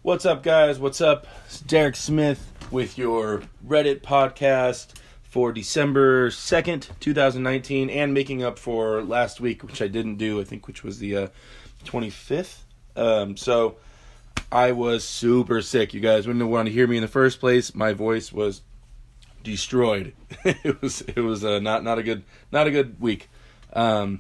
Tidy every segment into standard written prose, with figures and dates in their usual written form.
What's up, guys? What's up? It's Derek Smith with your Reddit podcast for December 2nd, 2019, and making up for last week, which I didn't do, I think, which was the 25th. So I was super sick. You guys wouldn't want to hear me in the first place. My voice was destroyed. It was not a good week. So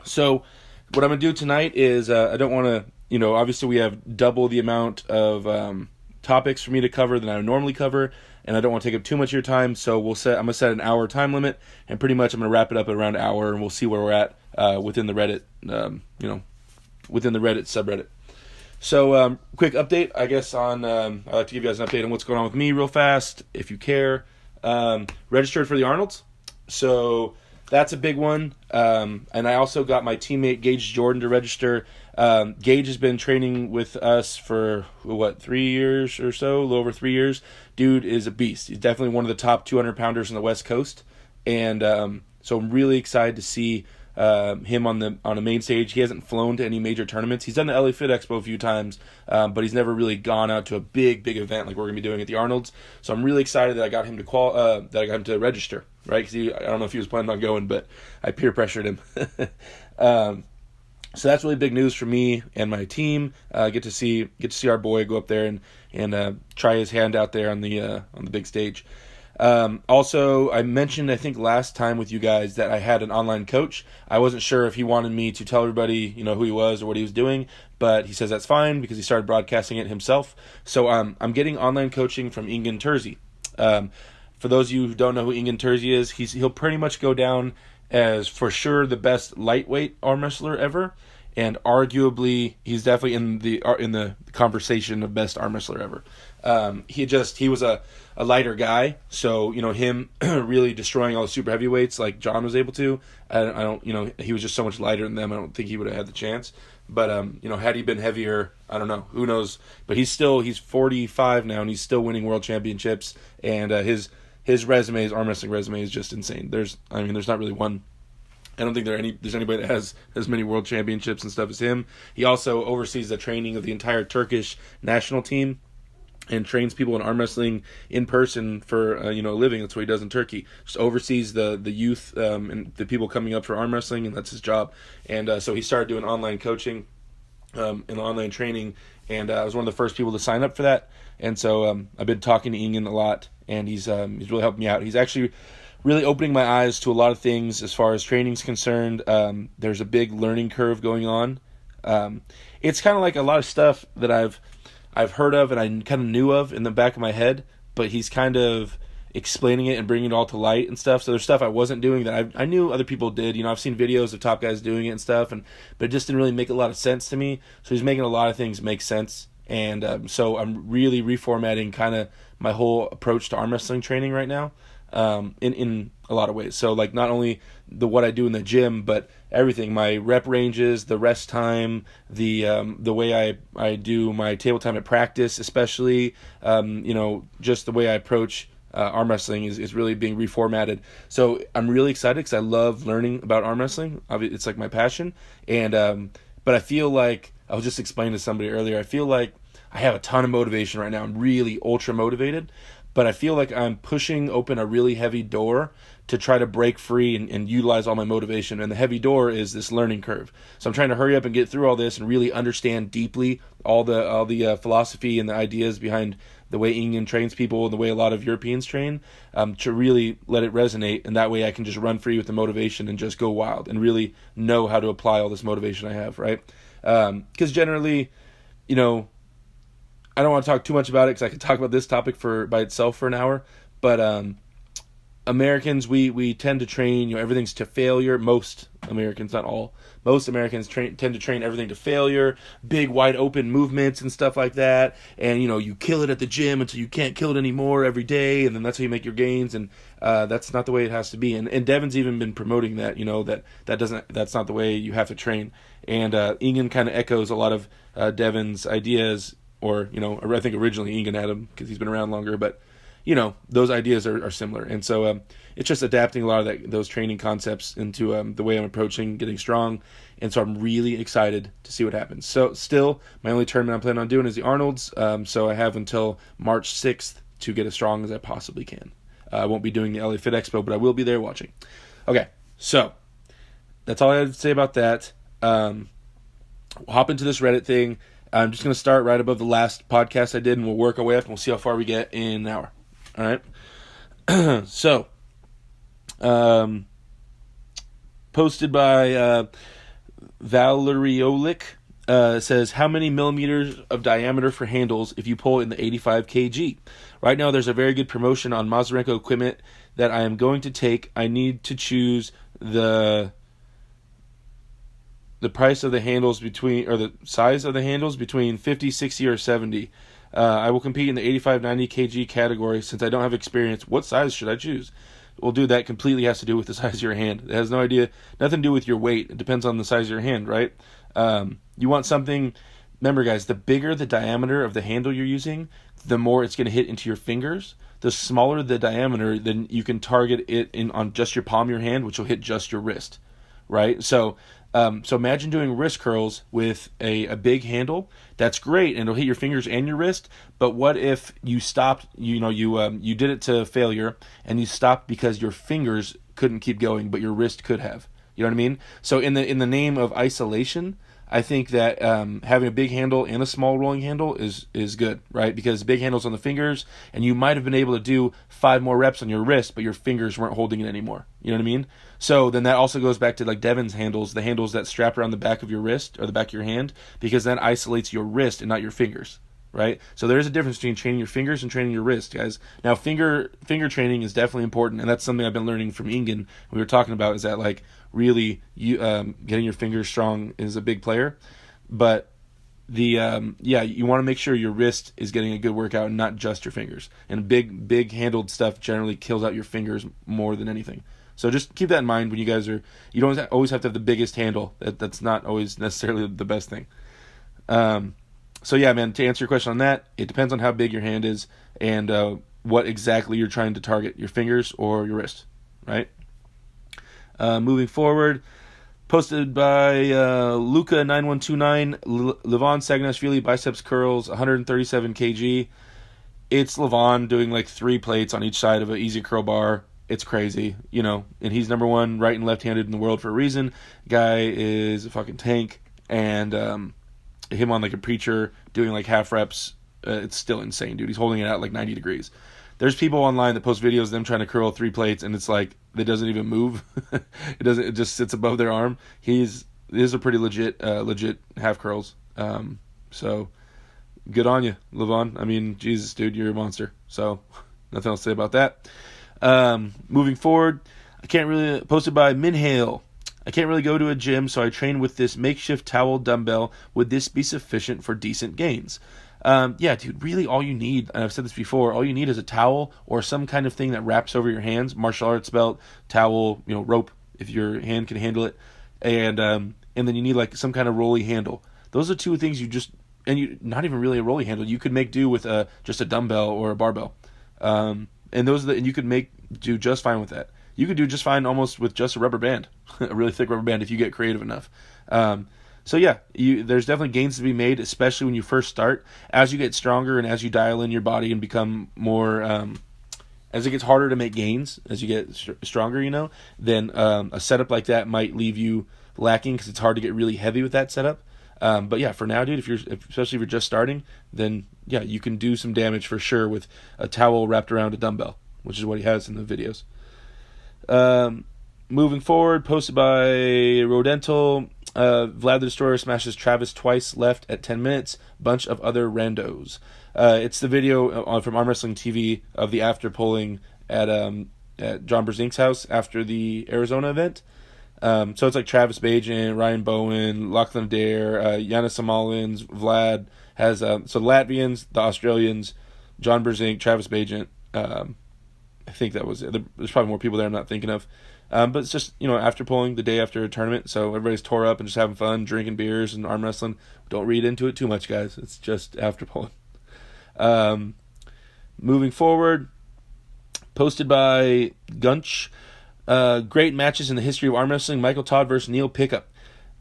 what I'm gonna do tonight is I don't want to. Obviously we have double the amount of topics for me to cover than I normally cover, and I don't want to take up too much of your time. So I'm gonna set an hour time limit, and pretty much I'm gonna wrap it up at around an hour, and we'll see where we're at within the Reddit, within the Reddit subreddit. So quick update, I guess I'd like to give you guys an update on what's going on with me real fast, if you care. Registered for the Arnolds, so that's a big one. And I also got my teammate Gage Jordan to register. Gage has been training with us for 3 years or so, a little over 3 years. Dude is a beast. He's definitely one of the top 200 pounders on the West Coast, and so I'm really excited to see him on the main stage. He hasn't flown to any major tournaments. He's done the LA Fit Expo a few times, but he's never really gone out to a big event like we're gonna be doing at the Arnold's. So I'm really excited that I got him to register, right? Because I don't know if he was planning on going, but I peer pressured him. So that's really big news for me and my team. Get to see our boy go up there and try his hand out there on the big stage. Also, I mentioned, I think last time with you guys, that I had an online coach. I wasn't sure if he wanted me to tell everybody, who he was or what he was doing, but he says that's fine because he started broadcasting it himself. So I'm getting online coaching from Ingen Terzi. For those of you who don't know who Ingen Terzi is, he'll pretty much go down as for sure the best lightweight arm wrestler ever, and arguably he's definitely in the conversation of best arm wrestler ever. He was a lighter guy, so him really destroying all the super heavyweights like John was able to. I don't he was just so much lighter than them. I don't think he would have had the chance. But had he been heavier, I don't know, who knows. But he's 45 now, and he's still winning world championships. And his resume, his arm wrestling resume, is just insane. There's not really one. I don't think there's anybody that has as many world championships and stuff as him. He also oversees the training of the entire Turkish national team and trains people in arm wrestling in person for a living. That's what he does in Turkey. Just oversees the youth and the people coming up for arm wrestling, and that's his job. And so he started doing online coaching and online training, and I was one of the first people to sign up for that. And so I've been talking to Ingen a lot, and he's really helped me out. He's actually really opening my eyes to a lot of things as far as training's concerned. There's a big learning curve going on. It's kind of like a lot of stuff that I've heard of and I kind of knew of in the back of my head, but he's kind of explaining it and bringing it all to light and stuff. So there's stuff I wasn't doing that I knew other people did. I've seen videos of top guys doing it and stuff, but it just didn't really make a lot of sense to me. So he's making a lot of things make sense. And so I'm really reformatting kind of my whole approach to arm wrestling training right now. In a lot of ways. So like not only what I do in the gym, but everything, my rep ranges, the rest time, the way I do my table time at practice, especially, just the way I approach arm wrestling is really being reformatted. So I'm really excited because I love learning about arm wrestling. It's like my passion. And, but I feel like, I was just explaining to somebody earlier, I feel like I have a ton of motivation right now. I'm really ultra motivated. But I feel like I'm pushing open a really heavy door to try to break free and utilize all my motivation. And the heavy door is this learning curve. So I'm trying to hurry up and get through all this and really understand deeply all the philosophy and the ideas behind the way Ingen trains people and the way a lot of Europeans train, to really let it resonate. And that way I can just run free with the motivation and just go wild and really know how to apply all this motivation I have, right? Because generally, I don't want to talk too much about it because I could talk about this topic by itself for an hour. But Americans, we tend to train, everything's to failure. Most Americans, not all. Most Americans tend to train everything to failure, big wide open movements and stuff like that. And you kill it at the gym until you can't kill it anymore every day, and then that's how you make your gains. And that's not the way it has to be. And Devin's even been promoting that, that's not the way you have to train. And Ingen kind of echoes a lot of Devin's ideas. Or, I think originally Ingen had him because he's been around longer. But those ideas are similar. And so it's just adapting a lot of those training concepts into the way I'm approaching getting strong. And so I'm really excited to see what happens. So still, my only tournament I'm planning on doing is the Arnold's. So I have until March 6th to get as strong as I possibly can. I won't be doing the LA Fit Expo, but I will be there watching. Okay, so that's all I have to say about that. We'll hop into this Reddit thing. I'm just going to start right above the last podcast I did, and we'll work our way up, and we'll see how far we get in an hour. All right? So, posted by Valeriolic, says, how many millimeters of diameter for handles if you pull in the 85 kg? Right now, there's a very good promotion on Mazurenko equipment that I am going to take. I need to choose the price of the handles or the size of the handles between 50, 60, or 70. I will compete in the 85, 90 kg category. Since I don't have experience, what size should I choose? Well, dude, that completely has to do with the size of your hand. It has nothing to do with your weight. It depends on the size of your hand, right? You want something, remember guys, the bigger the diameter of the handle you're using, the more it's going to hit into your fingers. The smaller the diameter, then you can target it on just your palm of your hand, which will hit just your wrist, right? So imagine doing wrist curls with a big handle. That's great, and it'll hit your fingers and your wrist. But what if you stopped? You did it to failure, and you stopped because your fingers couldn't keep going, but your wrist could have. You know what I mean? So in the name of isolation, I think that having a big handle and a small rolling handle is good, right? Because big handle's on the fingers, and you might have been able to do 5 more reps on your wrist, but your fingers weren't holding it anymore. You know what I mean? So then that also goes back to like Devin's handles, the handles that strap around the back of your wrist or the back of your hand, because that isolates your wrist and not your fingers, right? So there's a difference between training your fingers and training your wrist, guys. Now, finger training is definitely important, and that's something I've been learning from Ingen. We were talking about is that like really getting your fingers strong is a big player, but you want to make sure your wrist is getting a good workout and not just your fingers. And big handled stuff generally kills out your fingers more than anything. So just keep that in mind when you guys you don't always have to have the biggest handle. That's not always necessarily the best thing. So yeah, man, to answer your question on that, it depends on how big your hand is and what exactly you're trying to target, your fingers or your wrist, right? Moving forward, posted by Luca9129, Levon Sagnashvili biceps curls, 137 kg. It's Levon doing like 3 plates on each side of an easy curl bar. It's crazy, and he's number 1 right and left-handed in the world for a reason. Guy is a fucking tank, and him on like a preacher doing like half reps, it's still insane, dude. He's holding it out like 90 degrees. There's people online that post videos of them trying to curl 3 plates, and it's like it doesn't even move. It just sits above their arm. These are pretty legit half curls. So good on you, Levon. I mean, Jesus, dude, you're a monster. So nothing else to say about that. Moving forward, posted by Minhale. I can't really go to a gym, so I train with this makeshift towel dumbbell. Would this be sufficient for decent gains? Yeah, dude, really all you need, and I've said this before, all you need is a towel or some kind of thing that wraps over your hands, martial arts belt, towel, rope, if your hand can handle it, and then you need like some kind of rolly handle. Those are 2 things not even really a rolly handle. You could make do with just a dumbbell or a barbell. And you could do just fine with that. You could do just fine almost with just a rubber band, a really thick rubber band if you get creative enough. So yeah, there's definitely gains to be made, especially when you first start. As you get stronger and as you dial in your body and become more, as it gets harder to make gains, as you get stronger, then a setup like that might leave you lacking because it's hard to get really heavy with that setup. But yeah, for now, dude, especially if you're just starting, then yeah, you can do some damage for sure with a towel wrapped around a dumbbell, which is what he has in the videos. Moving forward, posted by Rodental, Vlad the Destroyer smashes Travis twice left at 10 minutes, bunch of other randos. It's the video from Arm Wrestling TV of the after polling at John Brzezink's house after the Arizona event. So it's like Travis Bajan, Ryan Bowen, Lachlan Adair, Yanis Samalins, Vlad has so the Latvians, the Australians, John Brzezink, Travis Bajan. I think that was it. There's probably more people there I'm not thinking of. But it's just, after polling the day after a tournament, so everybody's tore up and just having fun, drinking beers and arm wrestling. Don't read into it too much, guys. It's just after polling. Moving forward, posted by Gunch. Great matches in the history of arm wrestling. Michael Todd versus Neil Pickup.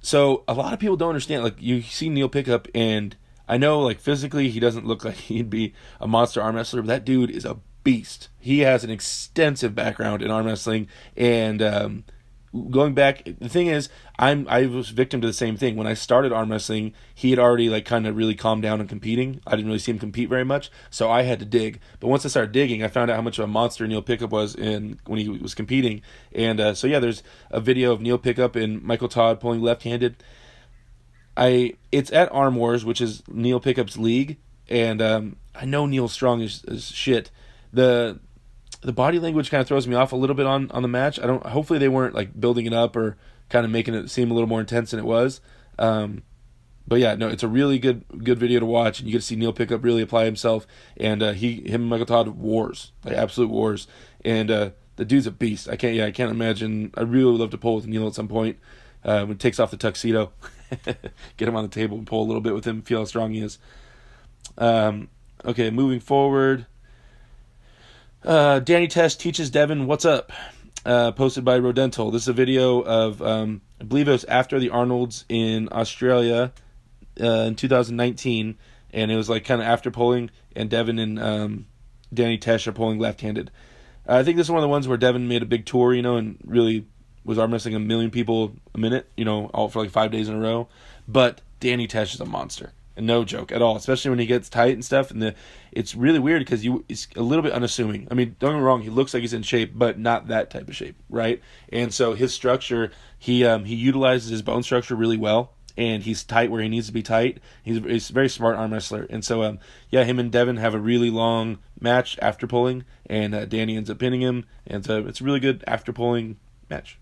So a lot of people don't understand. Like, you see Neil Pickup, and I know, like, physically he doesn't look like he'd be a monster arm wrestler, but that dude is a beast. He has an extensive background in arm wrestling, and going back, the thing is, I was victim to the same thing. When I started arm wrestling, he had already, like, kind of really calmed down on competing. I didn't really see him compete very much, so I had to dig. But once I started digging, I found out how much of a monster Neil Pickup was when he was competing. And so yeah, there's a video of Neil Pickup and Michael Todd pulling left-handed. It's at Arm Wars, which is Neil Pickup's league, and I know Neil's strong as shit. The body language kind of throws me off a little bit on the match. Hopefully they weren't, like, building it up or kind of making it seem a little more intense than it was. But yeah, no, it's a really good video to watch, and you get to see Neil Pickup really apply himself. And him and Michael Todd wars, like absolute wars. And the dude's a beast. I can't imagine. I really would love to pull with Neil at some point when he takes off the tuxedo, get him on the table and pull a little bit with him, feel how strong he is. Okay, moving forward. Danny Test teaches Devin what's up. Posted by Rodental. This is a video of, I believe it was after the Arnolds in Australia in 2019, and it was like kind of after pulling, and Devin and Danny Tesh are pulling left-handed. I think this is one of the ones where Devin made a big tour, and really was arm wrestling 1 million people a minute, all for like 5 days in a row. But Danny Tesh is a monster. And no joke at all, especially when he gets tight and stuff. And it's really weird because it's a little bit unassuming. I mean, don't get me wrong, he looks like he's in shape, but not that type of shape, right? And so his structure, he utilizes his bone structure really well, and he's tight where he needs to be tight. He's a very smart arm wrestler. And so, yeah, him and Devin have a really long match after pulling, and Danny ends up pinning him. And so it's a really good after pulling match,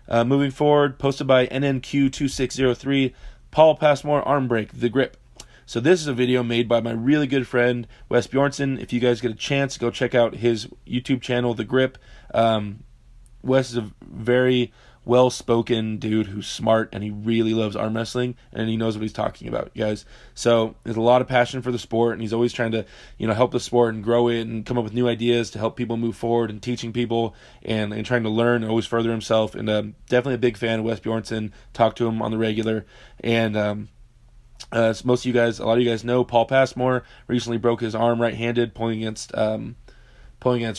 Moving forward, posted by NNQ2603, Paul Passmore arm break, the grip. So this is a video made by my really good friend Wes Bjornsson. If you guys get a chance, go check out his YouTube channel, The Grip. Wes is a very well-spoken dude who's smart, and he really loves arm wrestling, and he knows what he's talking about, guys. So there's a lot of passion for the sport, and he's always trying to, help the sport and grow it and come up with new ideas to help people move forward and teaching people and trying to learn and always further himself. And definitely a big fan of Wes Bjornsson. Talk to him on the regular. And as most of you guys, a lot of you guys know, Paul Passmore recently broke his arm right-handed pulling against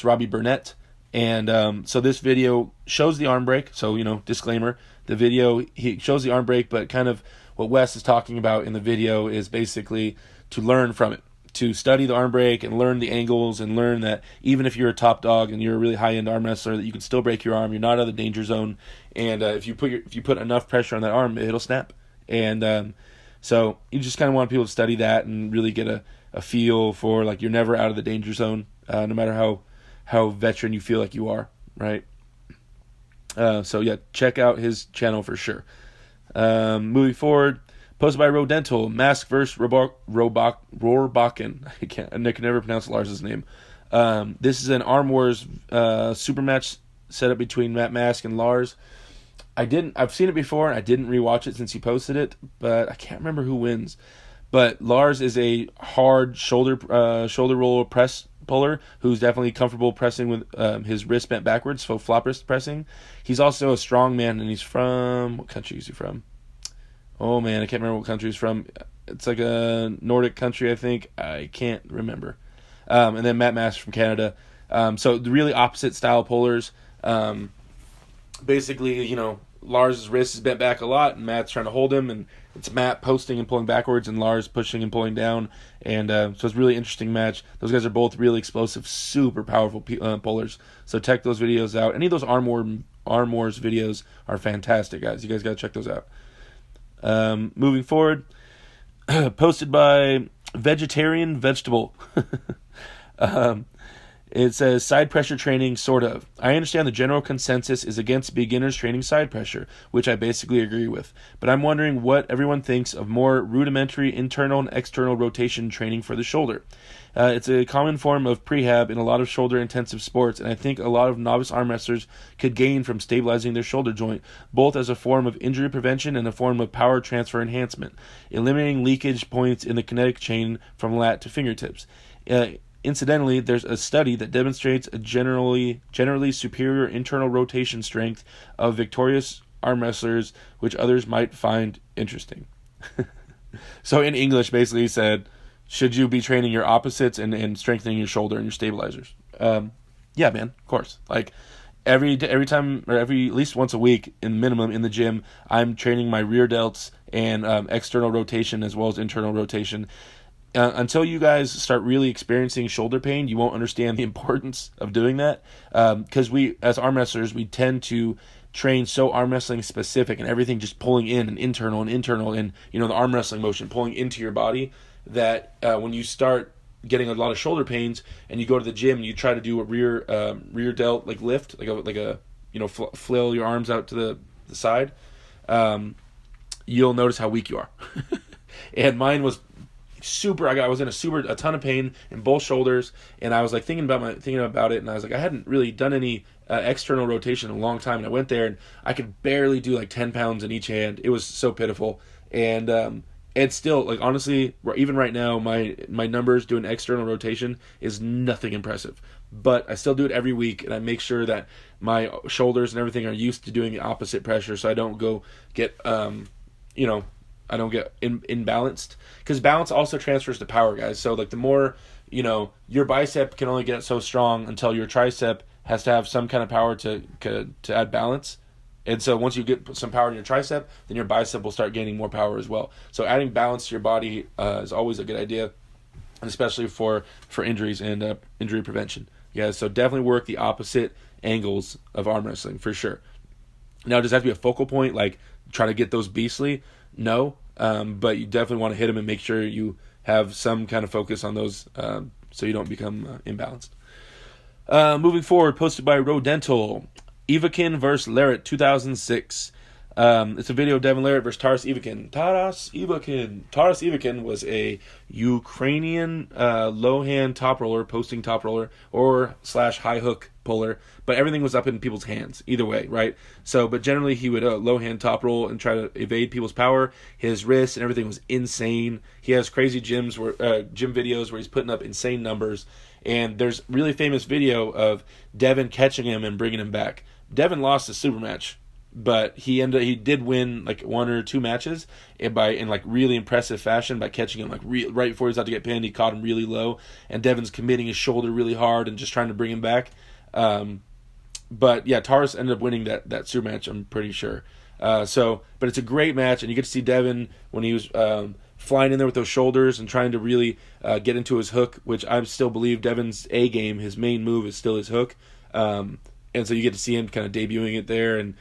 Robbie Burnett. And so this video shows the arm break. So, disclaimer, the video, he shows the arm break, but kind of what Wes is talking about in the video is basically to learn from it, to study the arm break and learn the angles and learn that even if you're a top dog and you're a really high-end arm wrestler, that you can still break your arm. You're not out of the danger zone. And if you put enough pressure on that arm, it'll snap. And so you just kind of want people to study that and really get a feel for, like, you're never out of the danger zone, no matter how veteran you feel like you are, right? So yeah, check out his channel for sure. Moving forward, posted by Rodental, Mask vs. Rohrbakken. I can never pronounce Lars's name. This is an Arm Wars super match set up between Matt Mask and Lars. I've seen it before, and I didn't rewatch it since he posted it, but I can't remember who wins. But Lars is a hard shoulder roll press puller who's definitely comfortable pressing with his wrist bent backwards, so flop wrist pressing. He's also a strong man, and he's from, what country is he from? Oh man, I can't remember what country he's from. It's like a Nordic country, I think. I can't remember. And then Matt Mask from Canada. So the really opposite style pullers. Basically, Lars' wrist is bent back a lot, and Matt's trying to hold him, and it's Matt posting and pulling backwards, and Lars pushing and pulling down, and so it's a really interesting match. Those guys are both really explosive, super powerful pullers, so check those videos out. Any of those Arm Wars videos are fantastic, guys. You guys got to check those out. Moving forward, posted by Vegetarian Vegetable. It says, side pressure training, sort of. I understand the general consensus is against beginners training side pressure, which I basically agree with. But I'm wondering what everyone thinks of more rudimentary internal and external rotation training for the shoulder. It's a common form of prehab in a lot of shoulder-intensive sports, and I think a lot of novice arm wrestlers could gain from stabilizing their shoulder joint, both as a form of injury prevention and a form of power transfer enhancement, eliminating leakage points in the kinetic chain from lat to fingertips. Incidentally, there's a study that demonstrates a generally superior internal rotation strength of victorious arm wrestlers, which others might find interesting. So in English, basically he said, should you be training your opposites and strengthening your shoulder and your stabilizers? Yeah, man, of course. Like every time, or at least once a week in minimum in the gym, I'm training my rear delts and external rotation as well as internal rotation. Until you guys start really experiencing shoulder pain, you won't understand the importance of doing that. Because we, as arm wrestlers, we tend to train so arm wrestling specific and everything just pulling in and internal and the arm wrestling motion pulling into your body, that when you start getting a lot of shoulder pains and you go to the gym and you try to do a rear delt like lift, flail your arms out to the side, you'll notice how weak you are. And mine was I was in a ton of pain in both shoulders, and I was like thinking about it, and I was like, I hadn't really done any external rotation in a long time, and I went there and I could barely do like 10 pounds in each hand. It was so pitiful, and still, like, honestly, even right now, my numbers doing external rotation is nothing impressive, but I still do it every week, and I make sure that my shoulders and everything are used to doing the opposite pressure, so I don't get imbalanced, because balance also transfers to power, guys. So like the more, your bicep can only get so strong until your tricep has to have some kind of power to add balance. And so once you get some power in your tricep, then your bicep will start gaining more power as well. So adding balance to your body is always a good idea, especially for injuries and injury prevention. Yeah, so definitely work the opposite angles of arm wrestling for sure. Now, does that have to be a focal point, like try to get those beastly? No, but you definitely want to hit them and make sure you have some kind of focus on those so you don't become imbalanced. Moving forward, posted by Rodental, Ivakin versus Larrett 2006. It's a video of Devin Larrett versus Taras Ivakin. Taras Ivakin was a Ukrainian low-hand top roller, posting top roller, or / high hook puller, but everything was up in people's hands, either way, right? So, but generally he would low-hand top roll and try to evade people's power. His wrists and everything was insane. He has crazy gym videos where he's putting up insane numbers, and there's really famous video of Devin catching him and bringing him back. Devin lost the super match, but he did win like 1 or 2 matches in like really impressive fashion by catching him like right before he was about to get pinned. He caught him really low, and Devin's committing his shoulder really hard and just trying to bring him back. But yeah, Taras ended up winning that super match, I'm pretty sure. But it's a great match, and you get to see Devin when he was flying in there with those shoulders and trying to really get into his hook, which I still believe Devin's A game, his main move is still his hook. And so you get to see him kind of debuting it there and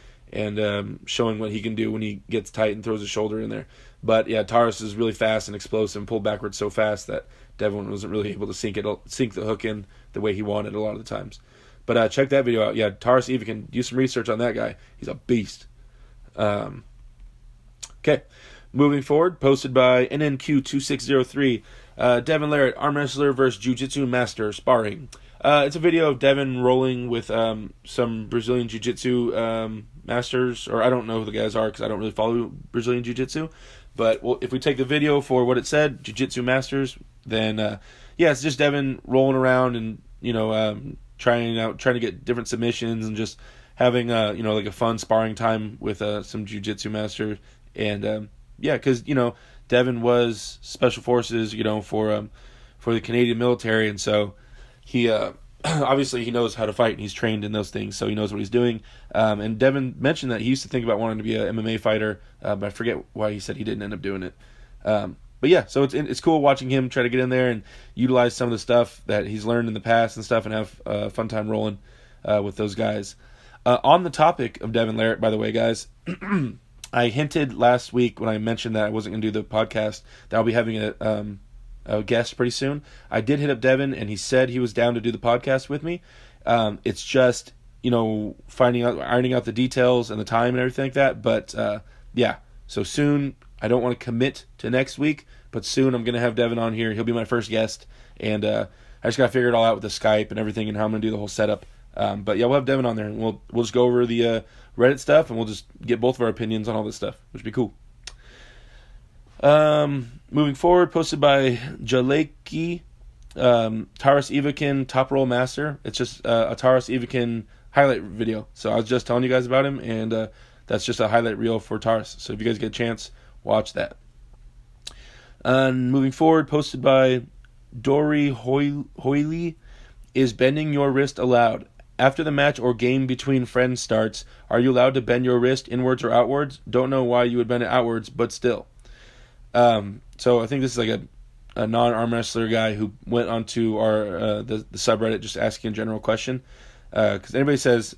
showing what he can do when he gets tight and throws his shoulder in there. But yeah, Taras is really fast and explosive and pulled backwards so fast that Devin wasn't really able to sink the hook in the way he wanted a lot of the times. But check that video out. Yeah, Taras Ivakin, do some research on that guy. He's a beast. Okay, moving forward, posted by NNQ2603, Devin Larrett, arm wrestler versus jiu-jitsu master, sparring. It's a video of Devin rolling with some Brazilian jiu-jitsu masters, or I don't know who the guys are because I don't really follow Brazilian jiu-jitsu. But if we take the video for what it said, jiu-jitsu masters, then it's just Devin rolling around and trying to get different submissions and just having like a fun sparring time with some jiu-jitsu master. And because Devin was special forces, for the Canadian military, and so he obviously he knows how to fight and he's trained in those things, so he knows what he's doing. And Devin mentioned that he used to think about wanting to be an MMA fighter, but I forget why he said he didn't end up doing it. But yeah, so it's cool watching him try to get in there and utilize some of the stuff that he's learned in the past and stuff, and have a fun time rolling with those guys. On the topic of Devin Larrett, by the way, guys, I hinted last week when I mentioned that I wasn't going to do the podcast that I'll be having a guest pretty soon. I did hit up Devin, and he said he was down to do the podcast with me. It's just, ironing out the details and the time and everything like that. But so soon. I don't want to commit to next week, but soon I'm going to have Devin on here. He'll be my first guest, and I just got to figure it all out with the Skype and everything and how I'm going to do the whole setup. But yeah, we'll have Devin on there, and we'll just go over the Reddit stuff, and we'll just get both of our opinions on all this stuff, which would be cool. Moving forward, posted by Jaleki. Taurus Evakin Top Roll Master. It's just a Taurus Evakin highlight video. So I was just telling you guys about him, and that's just a highlight reel for Taurus. So if you guys get a chance, watch that. And moving forward, posted by Dory Hoyley, is bending your wrist allowed? After the match or game between friends starts, are you allowed to bend your wrist inwards or outwards? Don't know why you would bend it outwards, but still. So I think this is like a non-arm wrestler guy who went onto our the subreddit just asking a general question. Because anybody says,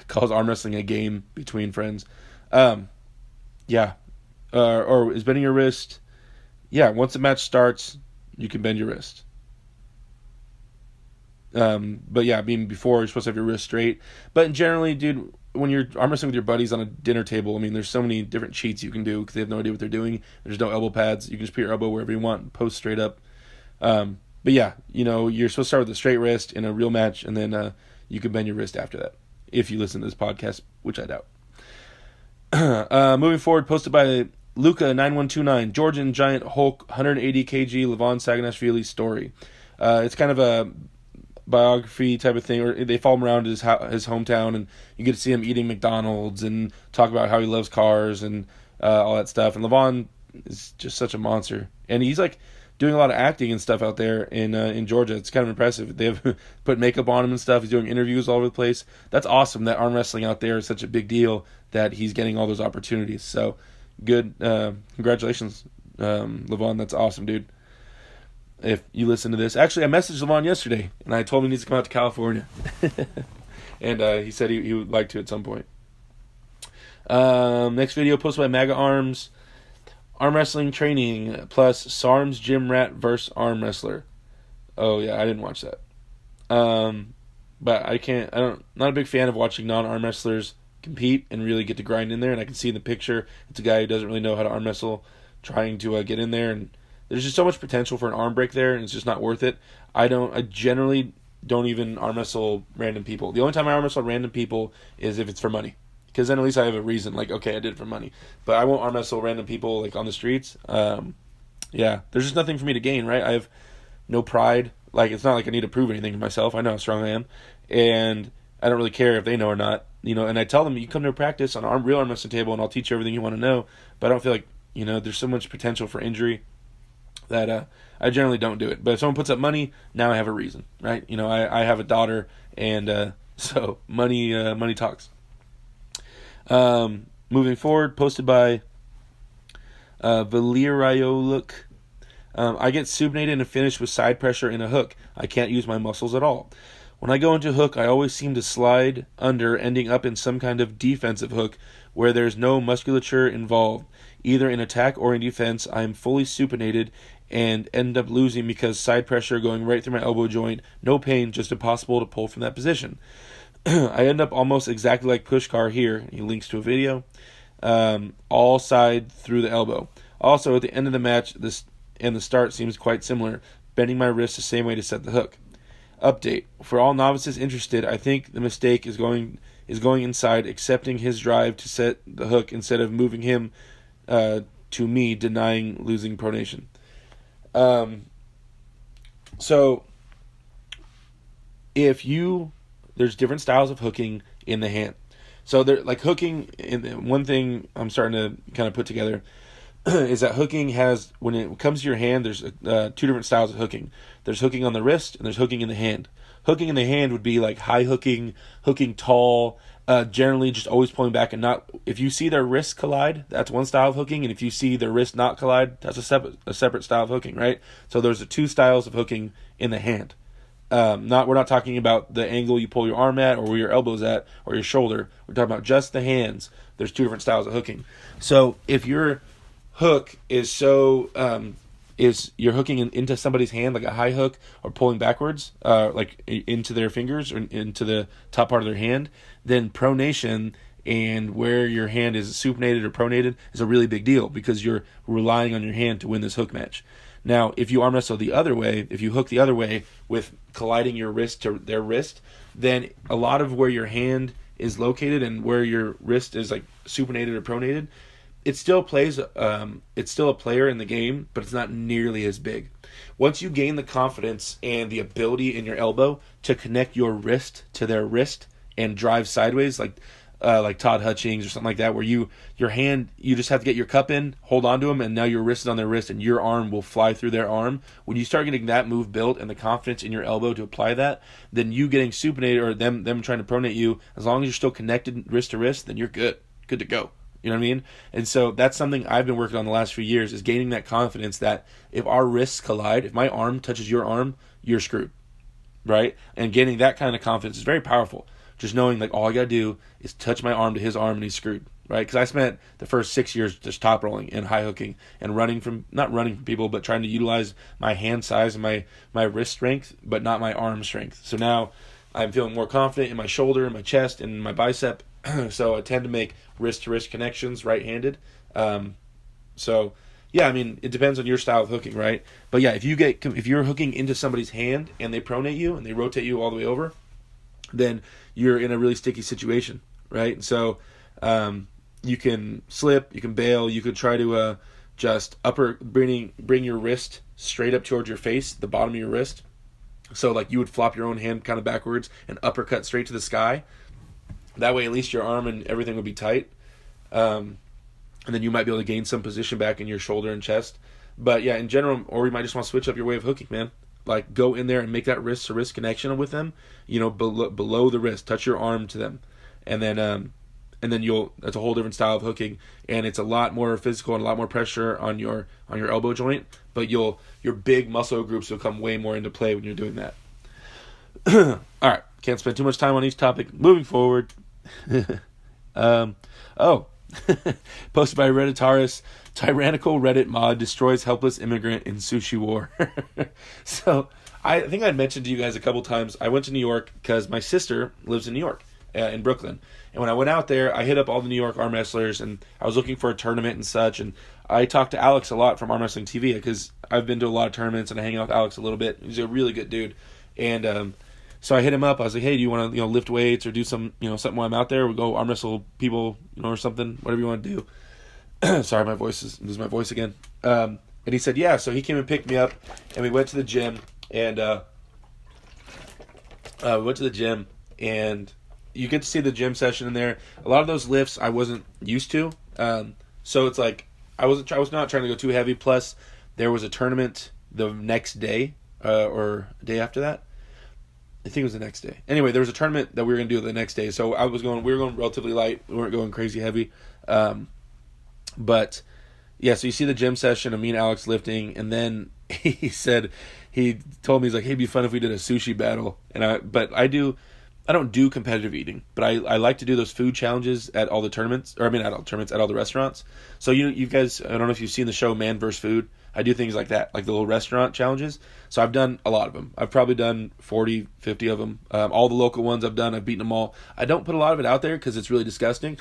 calls arm wrestling a game between friends. Yeah. Or is bending your wrist... Yeah, once the match starts, you can bend your wrist. But yeah, I mean, before you're supposed to have your wrist straight. But generally, dude, when you're arm wrestling with your buddies on a dinner table, I mean, there's so many different cheats you can do because they have no idea what they're doing. There's no elbow pads. You can just put your elbow wherever you want, post straight up. But yeah, you're supposed to start with a straight wrist in a real match, and then you can bend your wrist after that. If you listen to this podcast, which I doubt. Moving forward, posted by Luca9129, Georgian Giant Hulk 180 kg Levon Saganashvili story. It's kind of a biography type of thing, or they follow him around his hometown, and you get to see him eating McDonald's and talk about how he loves cars and all that stuff. And Levon is just such a monster, and he's like doing a lot of acting and stuff out there in Georgia. It's kind of impressive. They have put makeup on him and stuff. He's doing interviews all over the place. That's awesome that arm wrestling out there is such a big deal that he's getting all those opportunities. So good, congratulations, Levon. That's awesome, dude. If you listen to this, actually, I messaged Levon yesterday, and I told him he needs to come out to California, and he said he would like to at some point. Next video posted by MAGA Arms, arm wrestling training plus SARM's gym rat versus arm wrestler. Oh yeah, I didn't watch that. But not a big fan of watching non-arm wrestlers compete and really get to grind in there. And I can see in the picture, it's a guy who doesn't really know how to arm wrestle, trying to get in there, and there's just so much potential for an arm break there, and it's just not worth it. I generally don't even arm wrestle random people. The only time I arm wrestle random people is if it's for money, because then at least I have a reason. Like, okay, I did it for money, but I won't arm wrestle random people like on the streets. Yeah, there's just nothing for me to gain, right? I have no pride. Like, it's not like I need to prove anything to myself. I know how strong I am, and I don't really care if they know or not. And I tell them, you come to a practice on a real arm wrestling table, and I'll teach you everything you want to know. But I don't feel like there's so much potential for injury that I generally don't do it. But if someone puts up money, now I have a reason, right? I have a daughter, and so money talks. Moving forward, posted by Valerioluk. I get supinated and finished with side pressure in a hook. I can't use my muscles at all. When I go into hook, I always seem to slide under, ending up in some kind of defensive hook where there's no musculature involved. Either in attack or in defense, I am fully supinated and end up losing because side pressure going right through my elbow joint, no pain, just impossible to pull from that position. I end up almost exactly like Pushkar here. He links to a video. All side through the elbow. Also, at the end of the match, the start seems quite similar, bending my wrist the same way to set the hook. Update. For all novices interested, I think the mistake is going inside, accepting his drive to set the hook instead of moving him to me, denying losing pronation. So there's different styles of hooking in the hand. So they're like hooking. One thing I'm starting to kind of put together is that hooking has, when it comes to your hand, there's two different styles of hooking. There's hooking on the wrist and there's hooking in the hand. Hooking in the hand would be like high hooking tall, generally just always pulling back and not. If you see their wrists collide, that's one style of hooking, and if you see their wrists not collide, that's a separate style of hooking, right? So there's the two styles of hooking in the hand. We're not talking about the angle you pull your arm at or where your elbow's at or your shoulder. We're talking about just the hands. There's two different styles of hooking. So if your hook is you're hooking into somebody's hand like a high hook or pulling backwards, like into their fingers or into the top part of their hand, then pronation and where your hand is supinated or pronated is a really big deal because you're relying on your hand to win this hook match. Now, if you arm wrestle the other way, if you hook the other way with colliding your wrist to their wrist, then a lot of where your hand is located and where your wrist is like supinated or pronated, it still plays. It's still a player in the game, but it's not nearly as big. Once you gain the confidence and the ability in your elbow to connect your wrist to their wrist and drive sideways, like Todd Hutchings or something like that, where your hand, you just have to get your cup in, hold on to them, and now your wrist is on their wrist, and your arm will fly through their arm. When you start getting that move built and the confidence in your elbow to apply that, then you getting supinated or them trying to pronate you, as long as you're still connected wrist to wrist, then you're good to go. You know what I mean? And so that's something I've been working on the last few years, is gaining that confidence that if our wrists collide, if my arm touches your arm, you're screwed, right? And gaining that kind of confidence is very powerful. Just knowing, like, all I got to do is touch my arm to his arm and he's screwed, right? Because I spent the first 6 years just top rolling and high hooking and not running from people, but trying to utilize my hand size and my wrist strength, but not my arm strength. So now I'm feeling more confident in my shoulder, in my chest, and my bicep. So I tend to make wrist-to-wrist connections right-handed. So, yeah, I mean, it depends on your style of hooking, right? But, yeah, if you're hooking into somebody's hand and they pronate you and they rotate you all the way over, then you're in a really sticky situation, right? So you can slip, you can bail, you could try to just bring your wrist straight up towards your face, the bottom of your wrist. So like you would flop your own hand kind of backwards and uppercut straight to the sky. That way at least your arm and everything would be tight. And then you might be able to gain some position back in your shoulder and chest. But yeah, in general, or you might just want to switch up your way of hooking, man. Like go in there and make that wrist to wrist connection with them, below the wrist, touch your arm to them. And then that's a whole different style of hooking, and it's a lot more physical and a lot more pressure on your elbow joint, but your big muscle groups will come way more into play when you're doing that. All right, can't spend too much time on each topic. Moving forward. Posted by Redditaris, tyrannical Reddit mod destroys helpless immigrant in sushi war. So I think I mentioned to you guys a couple times, I went to New York because my sister lives in New York, in Brooklyn. And when I went out there, I hit up all the New York arm wrestlers, and I was looking for a tournament and such. And I talked to Alex a lot from Arm Wrestling TV because I've been to a lot of tournaments and I hang out with Alex a little bit. He's a really good dude. And so I hit him up. I was like, hey, do you want to lift weights or do some something while I'm out there? We'll go arm wrestle people, or something, whatever you want to do. Sorry, my voice is losing my voice again. And he said, yeah. So he came and picked me up, and we went to the gym, and you get to see the gym session in there. A lot of those lifts I wasn't used to, so it's like I was not trying to go too heavy. Plus, there was a tournament the next day or day after that. I think it was the next day. Anyway, there was a tournament that we were going to do the next day. So we were going relatively light. We weren't going crazy heavy. But yeah, so you see the gym session of me and Alex lifting, and then he told me, he's like, hey, it'd be fun if we did a sushi battle. I don't do competitive eating, but I like to do those food challenges at all the tournaments, at all the restaurants. So you guys, I don't know if you've seen the show Man vs. Food. I do things like that, like the little restaurant challenges. So I've done a lot of them. I've probably done 40, 50 of them. All the local ones I've done, I've beaten them all. I don't put a lot of it out there because it's really disgusting.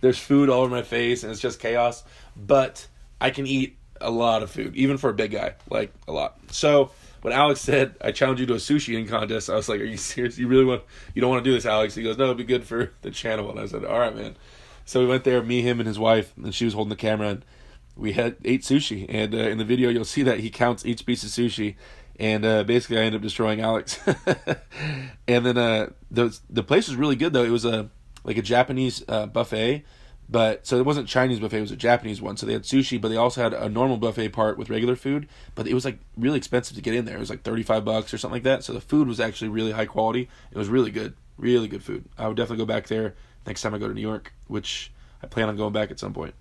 There's food all over my face and it's just chaos. But I can eat a lot of food, even for a big guy, like a lot. So when Alex said, I challenge you to a sushi eating contest, I was like, are you serious? You don't want to do this, Alex? He goes, no, it'll be good for the channel. And I said, all right, man. So we went there, me, him, and his wife, and she was holding the camera, and we ate sushi. And in the video, you'll see that he counts each piece of sushi, and basically I ended up destroying Alex. And then the place was really good, though. It was a Japanese buffet. But so it wasn't Chinese buffet, it was a Japanese one. So they had sushi, but they also had a normal buffet part with regular food. But it was like really expensive to get in there. It was like $35 or something like that. So the food was actually really high quality. It was really good food. I would definitely go back there next time I go to New York, which I plan on going back at some point.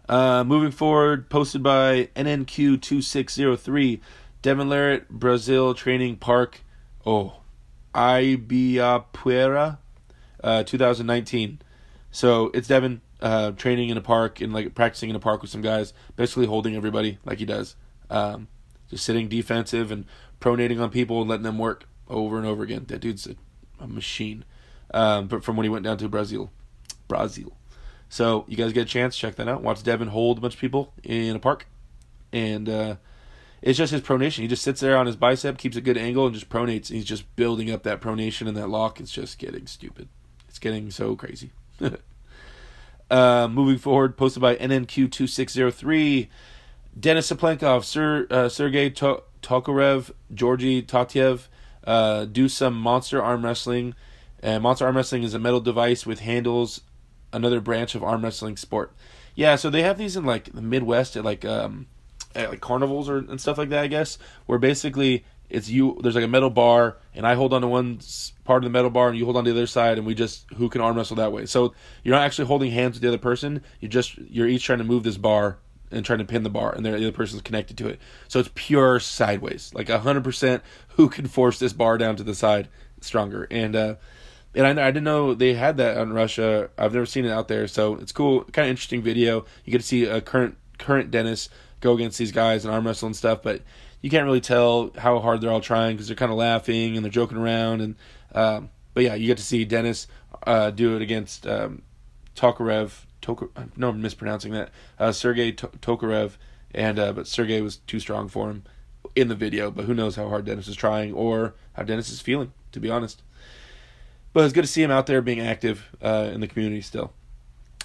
Moving forward, posted by NNQ2603, Devin Larrett, Brazil Training Park, Ibirapuera, 2019. So it's Devin training in a park and like practicing in a park with some guys, basically holding everybody like he does, just sitting defensive and pronating on people and letting them work over and over again. That dude's a machine. But from when he went down to Brazil. So you guys get a chance, check that out. Watch Devin hold a bunch of people in a park, and it's just his pronation. He just sits there on his bicep, keeps a good angle, and just pronates. He's just building up that pronation and that lock. It's just getting stupid. It's getting so crazy. Moving forward, posted by NNQ2603, Denis Saplenkov, Sergey Tokarev, Georgy Tatyev do some monster arm wrestling. Monster arm wrestling is a metal device with handles, another branch of arm wrestling sport. Yeah, so they have these in like the Midwest at like carnivals and stuff like that, I guess, where basically it's you. There's like a metal bar, and I hold on to one part of the metal bar, and you hold on to the other side, and we just who can arm wrestle that way. So you're not actually holding hands with the other person. You're each trying to move this bar and trying to pin the bar, and the other person's connected to it. So it's pure sideways, like 100% who can force this bar down to the side stronger. And I didn't know they had that in Russia. I've never seen it out there, so it's cool. Kind of interesting video. You get to see a current Dennis go against these guys and arm wrestle and stuff, but you can't really tell how hard they're all trying because they're kind of laughing and they're joking around. And but yeah, you get to see Dennis do it against Tokarev. No, I'm mispronouncing that. Sergey Tokarev, and but Sergey was too strong for him in the video. But who knows how hard Dennis is trying or how Dennis is feeling, to be honest. But it's good to see him out there being active in the community still.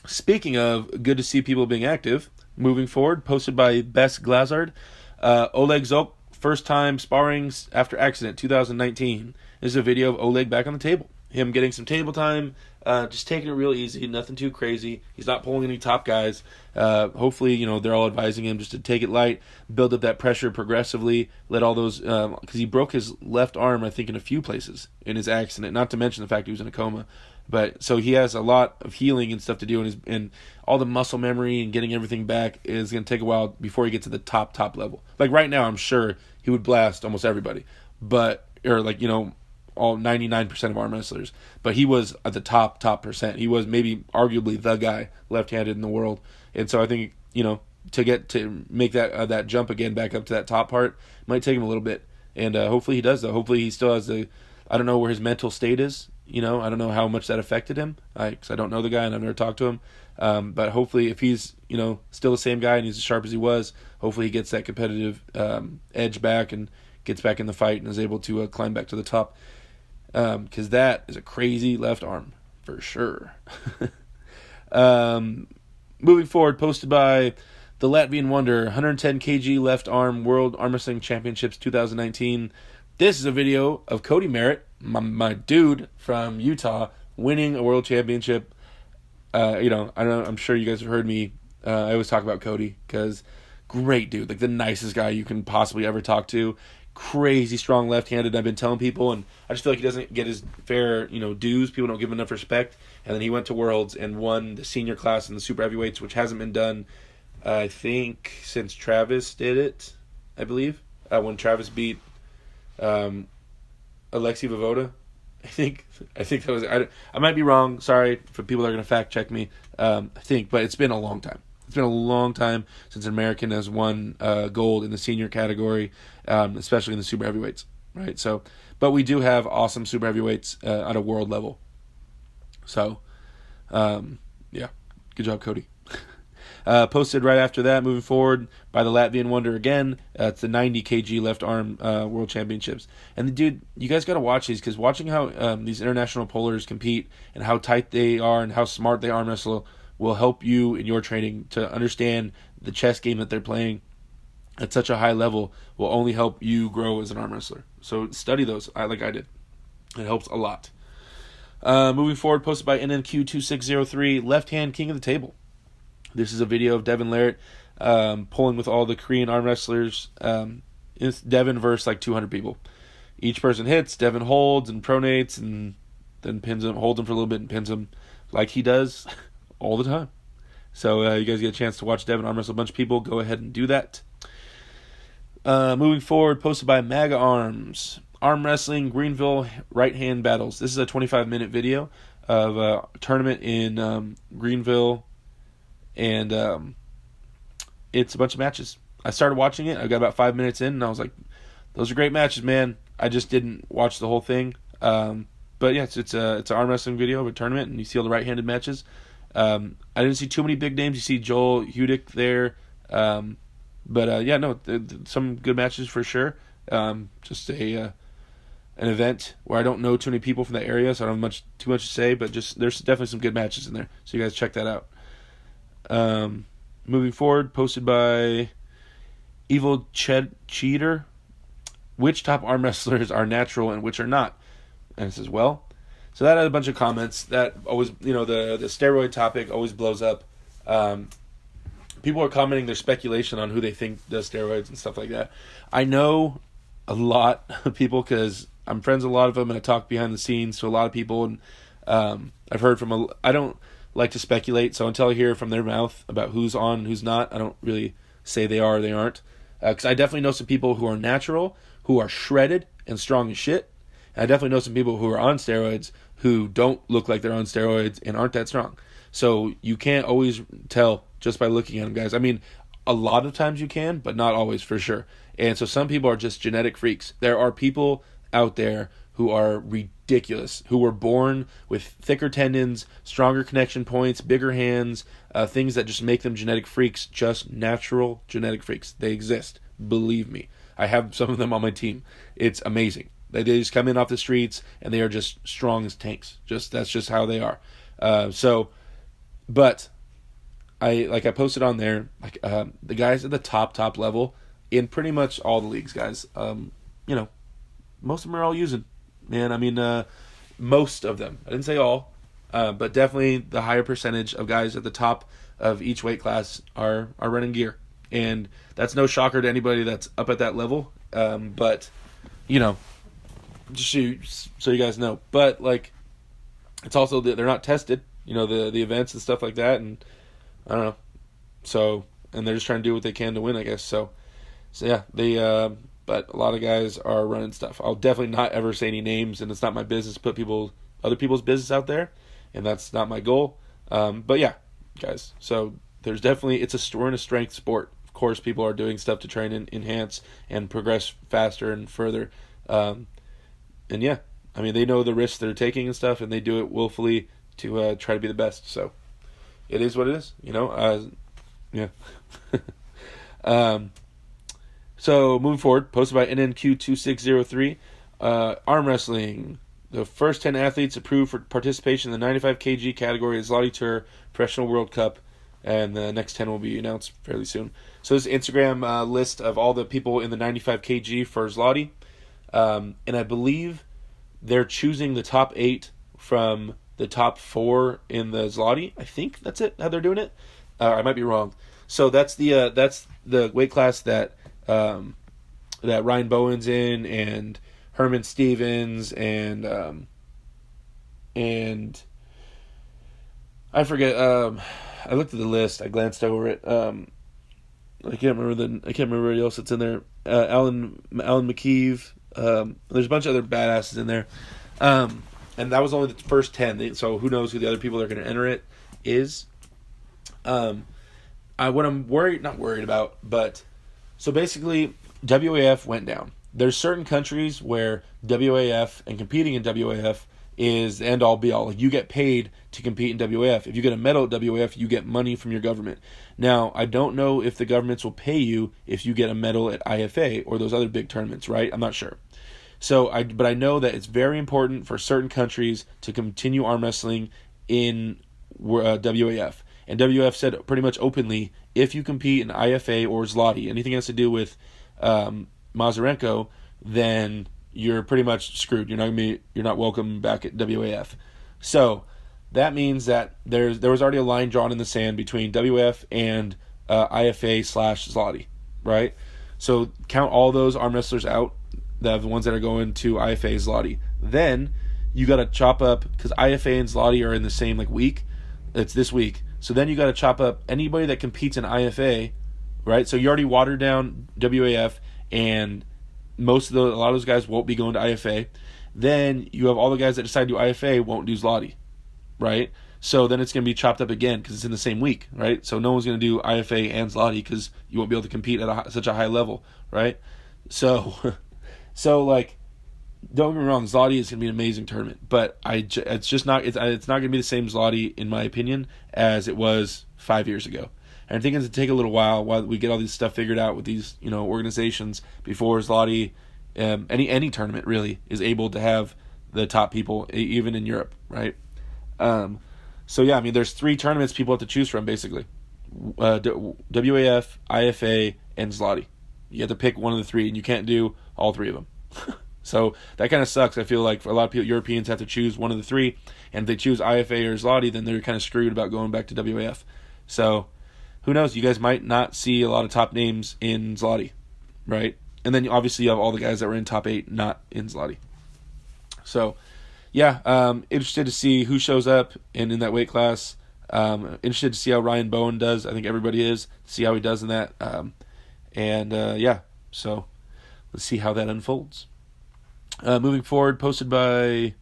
Speaking of good to see people being active, moving forward, posted by Bess Glazard, Oleg Zok, first time sparring after accident, 2019. This is a video of Oleg back on the table. Him getting some table time, just taking it real easy, nothing too crazy. He's not pulling any top guys. Hopefully, they're all advising him just to take it light, build up that pressure progressively, let all those, because he broke his left arm, I think, in a few places in his accident, not to mention the fact he was in a coma. But so he has a lot of healing and stuff to do, and all the muscle memory and getting everything back is going to take a while before he gets to the top level. Like right now, I'm sure he would blast almost everybody, all 99% of arm wrestlers. But he was at the top percent. He was maybe arguably the guy left-handed in the world. And so I think, to make that jump again back up to that top part might take him a little bit. And hopefully he does, though. Hopefully he still has I don't know where his mental state is. I don't know how much that affected him because I don't know the guy and I've never talked to him. But hopefully if he's, still the same guy and he's as sharp as he was, hopefully he gets that competitive edge back and gets back in the fight and is able to climb back to the top. Because that is a crazy left arm for sure. Moving forward, posted by the Latvian Wonder, 110 kg left arm World Arm Wrestling Championships 2019. This is a video of Cody Merritt, my dude from Utah, winning a world championship. I'm sure you guys have heard me. I always talk about Cody because great dude, like the nicest guy you can possibly ever talk to. Crazy strong left-handed. I've been telling people, and I just feel like he doesn't get his fair, dues. People don't give him enough respect. And then he went to Worlds and won the senior class in the super heavyweights, which hasn't been done, I think, since Travis did it. I believe when Travis beat Alexei Vovoda. I think that was. I might be wrong. Sorry for people that are going to fact check me. I think, but it's been a long time. It's been a long time since an American has won gold in the senior category, especially in the super heavyweights, right? So, but we do have awesome super heavyweights at a world level. So, yeah, good job, Cody. Posted right after that, moving forward, by the Latvian Wonder again. It's the 90 kg left arm World Championships. And dude, you guys got to watch these because watching how these international pullers compete and how tight they are and how smart they arm wrestle will help you in your training to understand the chess game that they're playing at such a high level will only help you grow as an arm wrestler. So study those like I did. It helps a lot. Moving forward, posted by NNQ2603, Left Hand King of the Table. This is a video of Devin Larrett pulling with all the Korean arm wrestlers. It's Devin versus like 200 people. Each person hits, Devin holds and pronates and then pins him, holds him for a little bit and pins him like he does all the time. So you guys get a chance to watch Devin arm wrestle a bunch of people. Go ahead and do that. Moving forward, posted by MAGA Arms. Arm Wrestling Greenville Right Hand Battles. This is a 25-minute video of a tournament in Greenville. And it's a bunch of matches. I started watching it. I got about 5 minutes in, and I was like, those are great matches, man. I just didn't watch the whole thing. But yeah, it's an arm wrestling video of a tournament, and you see all the right-handed matches. I didn't see too many big names. You see Joel Hudick there. Some good matches for sure. Just an event where I don't know too many people from the area, so I don't have too much to say, but just there's definitely some good matches in there. So you guys check that out. Moving forward, posted by Evil Cheater. Which top arm wrestlers are natural and which are not? And it says, well, so that had a bunch of comments. That always, the steroid topic always blows up. People are commenting their speculation on who they think does steroids and stuff like that. I know a lot of people because I'm friends with a lot of them and I talk behind the scenes to a lot of people. And I've heard from I don't like to speculate, so until I hear from their mouth about who's on and who's not, I don't really say they are or they aren't. Because I definitely know some people who are natural, who are shredded and strong as shit. And I definitely know some people who are on steroids who don't look like they're on steroids and aren't that strong. So you can't always tell just by looking at them, guys. I mean, a lot of times you can, but not always for sure. And so some people are just genetic freaks. There are people out there who are ridiculous, who were born with thicker tendons, stronger connection points, bigger hands, things that just make them genetic freaks, just natural genetic freaks. They exist. Believe me. I have some of them on my team. It's amazing. They just come in off the streets and they are just strong as tanks. That's just how they are. But I posted on there, the guys at the top level in pretty much all the leagues, guys. Most of them are all using. Man, I mean, most of them. I didn't say all, but definitely the higher percentage of guys at the top of each weight class are running gear. And that's no shocker to anybody that's up at that level. But, just so you guys know. But, it's also that they're not tested, the events and stuff like that. And I don't know. So, and they're just trying to do what they can to win, I guess. So yeah, but a lot of guys are running stuff. I'll definitely not ever say any names, and it's not my business to put other people's business out there, and that's not my goal. But yeah, guys. So there's definitely we're in a strength sport. Of course, people are doing stuff to train and enhance and progress faster and further. And yeah, I mean they know the risks they're taking and stuff, and they do it willfully to try to be the best. So it is what it is, yeah. So moving forward, posted by NNQ2603, arm wrestling. The first 10 athletes approved for participation in the 95 kg category is Zloty Tur Professional World Cup, and the next 10 will be announced fairly soon. So this Instagram list of all the people in the 95 kg for Zloty, and I believe they're choosing the top 8 from the top 4 in the Zloty. I think that's it. How they're doing it. I might be wrong. So that's the weight class that Ryan Bowen's in, and Herman Stevens, and I forget. I looked at the list. I glanced over it. I can't remember anybody else that's in there. Alan McKeeve. There's a bunch of other badasses in there. And that was only the first 10. So who knows who the other people that are going to enter it is. What I'm not worried about, but so basically WAF went down. There's certain countries where WAF and competing in WAF is the end all be all. Like you get paid to compete in WAF. If you get a medal at WAF, you get money from your government. Now, I don't know if the governments will pay you if you get a medal at IFA or those other big tournaments, right? I'm not sure. But I know that it's very important for certain countries to continue arm wrestling in WAF. And WAF said pretty much openly, if you compete in IFA or Zloty, anything has to do with Mazurenko, then you're pretty much screwed. You're not welcome back at WAF. So that means that there was already a line drawn in the sand between WAF and IFA/Zloty, right? So count all those arm wrestlers out, the ones that are going to IFA Zloty. Then you got to chop up, because IFA and Zloty are in the same week. It's this week. So then you got to chop up anybody that competes in IFA, right? So you already watered down WAF, and a lot of those guys won't be going to IFA. Then you have all the guys that decide to do IFA won't do Zloty, right? So then it's going to be chopped up again because it's in the same week, right? So no one's going to do IFA and Zloty because you won't be able to compete at such a high level, right? So don't get me wrong, Zloty is going to be an amazing tournament, but it's not going to be the same Zloty, in my opinion, as it was 5 years ago. And I think it's going to take a little while we get all this stuff figured out with these organizations before Zloty, any tournament really, is able to have the top people, even in Europe, right? So yeah, I mean, there's 3 tournaments people have to choose from, basically. WAF, IFA, and Zloty. You have to pick one of the three, and you can't do all three of them. So that kind of sucks. I feel like for a lot of people, Europeans have to choose one of the three, and if they choose IFA or Zloty, then they're kind of screwed about going back to WAF. So who knows? You guys might not see a lot of top names in Zloty, right? And then obviously you have all the guys that were in top 8 not in Zloty. So yeah, interested to see who shows up in that weight class. Interested to see how Ryan Bowen does. I think everybody is. See how he does in that. Yeah, so let's see how that unfolds. Moving forward, posted by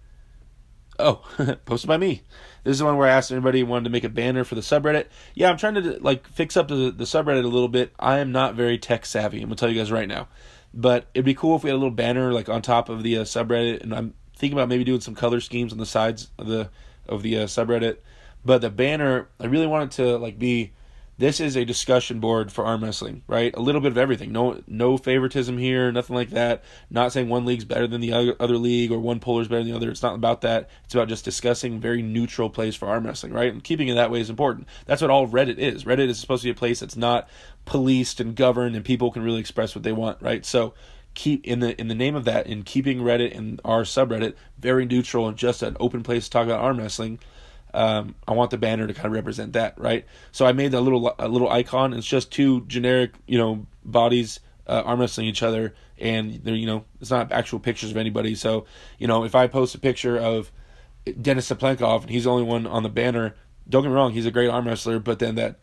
me. This is the one where I asked everybody wanted to make a banner for the subreddit. Yeah, I'm trying to fix up the subreddit a little bit. I am not very tech savvy. I'm gonna tell you guys right now, but it'd be cool if we had a little banner on top of the subreddit. And I'm thinking about maybe doing some color schemes on the sides of the subreddit. But the banner, I really want it to be, this is a discussion board for arm wrestling, right? A little bit of everything. No favoritism here, nothing like that. Not saying one league's better than the other league or one polar's better than the other. It's not about that. It's about just discussing very neutral place for arm wrestling, right? And keeping it that way is important. That's what all Reddit is. Reddit is supposed to be a place that's not policed and governed, and people can really express what they want, right? So keep in the name of that, in keeping Reddit and our subreddit very neutral and just an open place to talk about arm wrestling. I want the banner to kind of represent that, right? So I made a little icon. It's just two generic, bodies arm wrestling each other, and they're, it's not actual pictures of anybody. So, if I post a picture of Denis Saplenkov and he's the only one on the banner, don't get me wrong, he's a great arm wrestler, but then that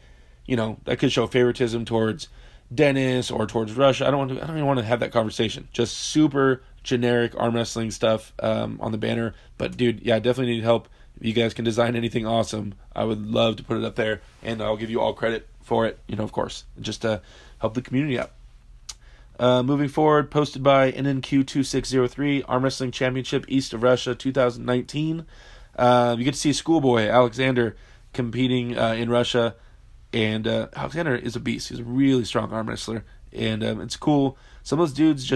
could show favoritism towards Dennis or towards Russia. I don't even want to have that conversation. Just super generic arm wrestling stuff on the banner. But dude, yeah, I definitely need help. If you guys can design anything awesome, I would love to put it up there, and I'll give you all credit for it, of course, just to help the community out. Moving forward, posted by NNQ2603, Arm Wrestling Championship East of Russia 2019. You get to see Schoolboy Alexander competing in Russia, and Alexander is a beast. He's a really strong arm wrestler, and it's cool. Some of those dudes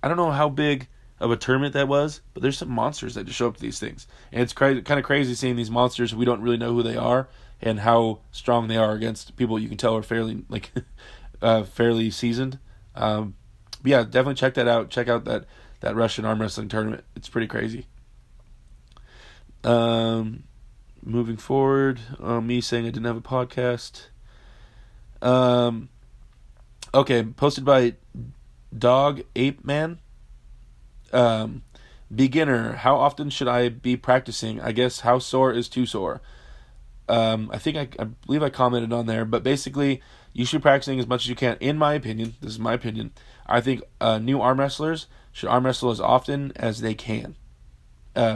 I don't know how big of a tournament that was, but there's some monsters that just show up to these things, and it's kind of crazy seeing these monsters. We don't really know who they are and how strong they are against people you can tell are fairly fairly seasoned. But yeah, definitely check that out. Check out that Russian arm wrestling tournament. It's pretty crazy. Moving forward, me saying I didn't have a podcast. Okay, posted by Dog Ape Man. Beginner, how often should I be practicing? I guess how sore is too sore. I think I believe I commented on there, but basically you should be practicing as much as you can. In my opinion, this is my opinion, I think new arm wrestlers should arm wrestle as often as they can,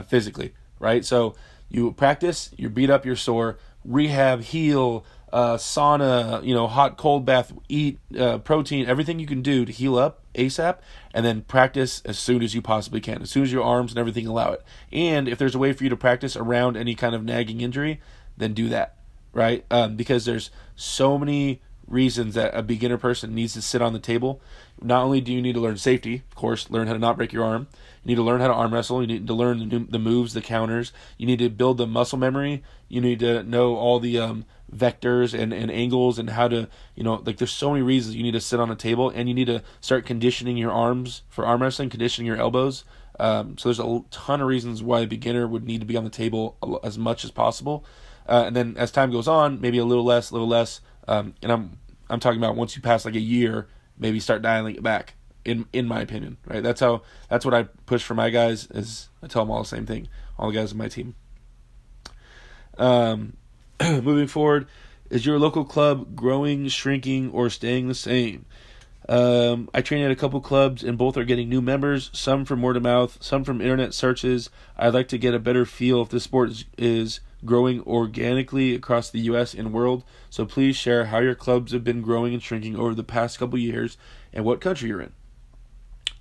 physically, right? So you practice, you beat up, you're sore, rehab, heal, sauna, hot, cold bath, eat, protein, everything you can do to heal up ASAP, and then practice as soon as you possibly can, as soon as your arms and everything allow it. And if there's a way for you to practice around any kind of nagging injury, then do that, right? Because there's so many reasons that a beginner person needs to sit on the table. Not only do you need to learn safety, of course, learn how to not break your arm. You need to learn how to arm wrestle. You need to learn the moves, the counters. You need to build the muscle memory. You need to know all the vectors and angles and how to, there's so many reasons you need to sit on a table, and you need to start conditioning your arms for arm wrestling, conditioning your elbows. So there's a ton of reasons why a beginner would need to be on the table as much as possible. And then as time goes on, maybe a little less. And I'm talking about once you pass a year, maybe start dialing it back. In my opinion, right? That's what I push for my guys. Is I tell them all the same thing. All the guys in my team. Moving forward, is your local club growing, shrinking, or staying the same? I train at a couple clubs, and both are getting new members. Some from word of mouth, some from internet searches. I'd like to get a better feel if this sport is growing organically across the U.S. and world. So please share how your clubs have been growing and shrinking over the past couple years, and what country you're in.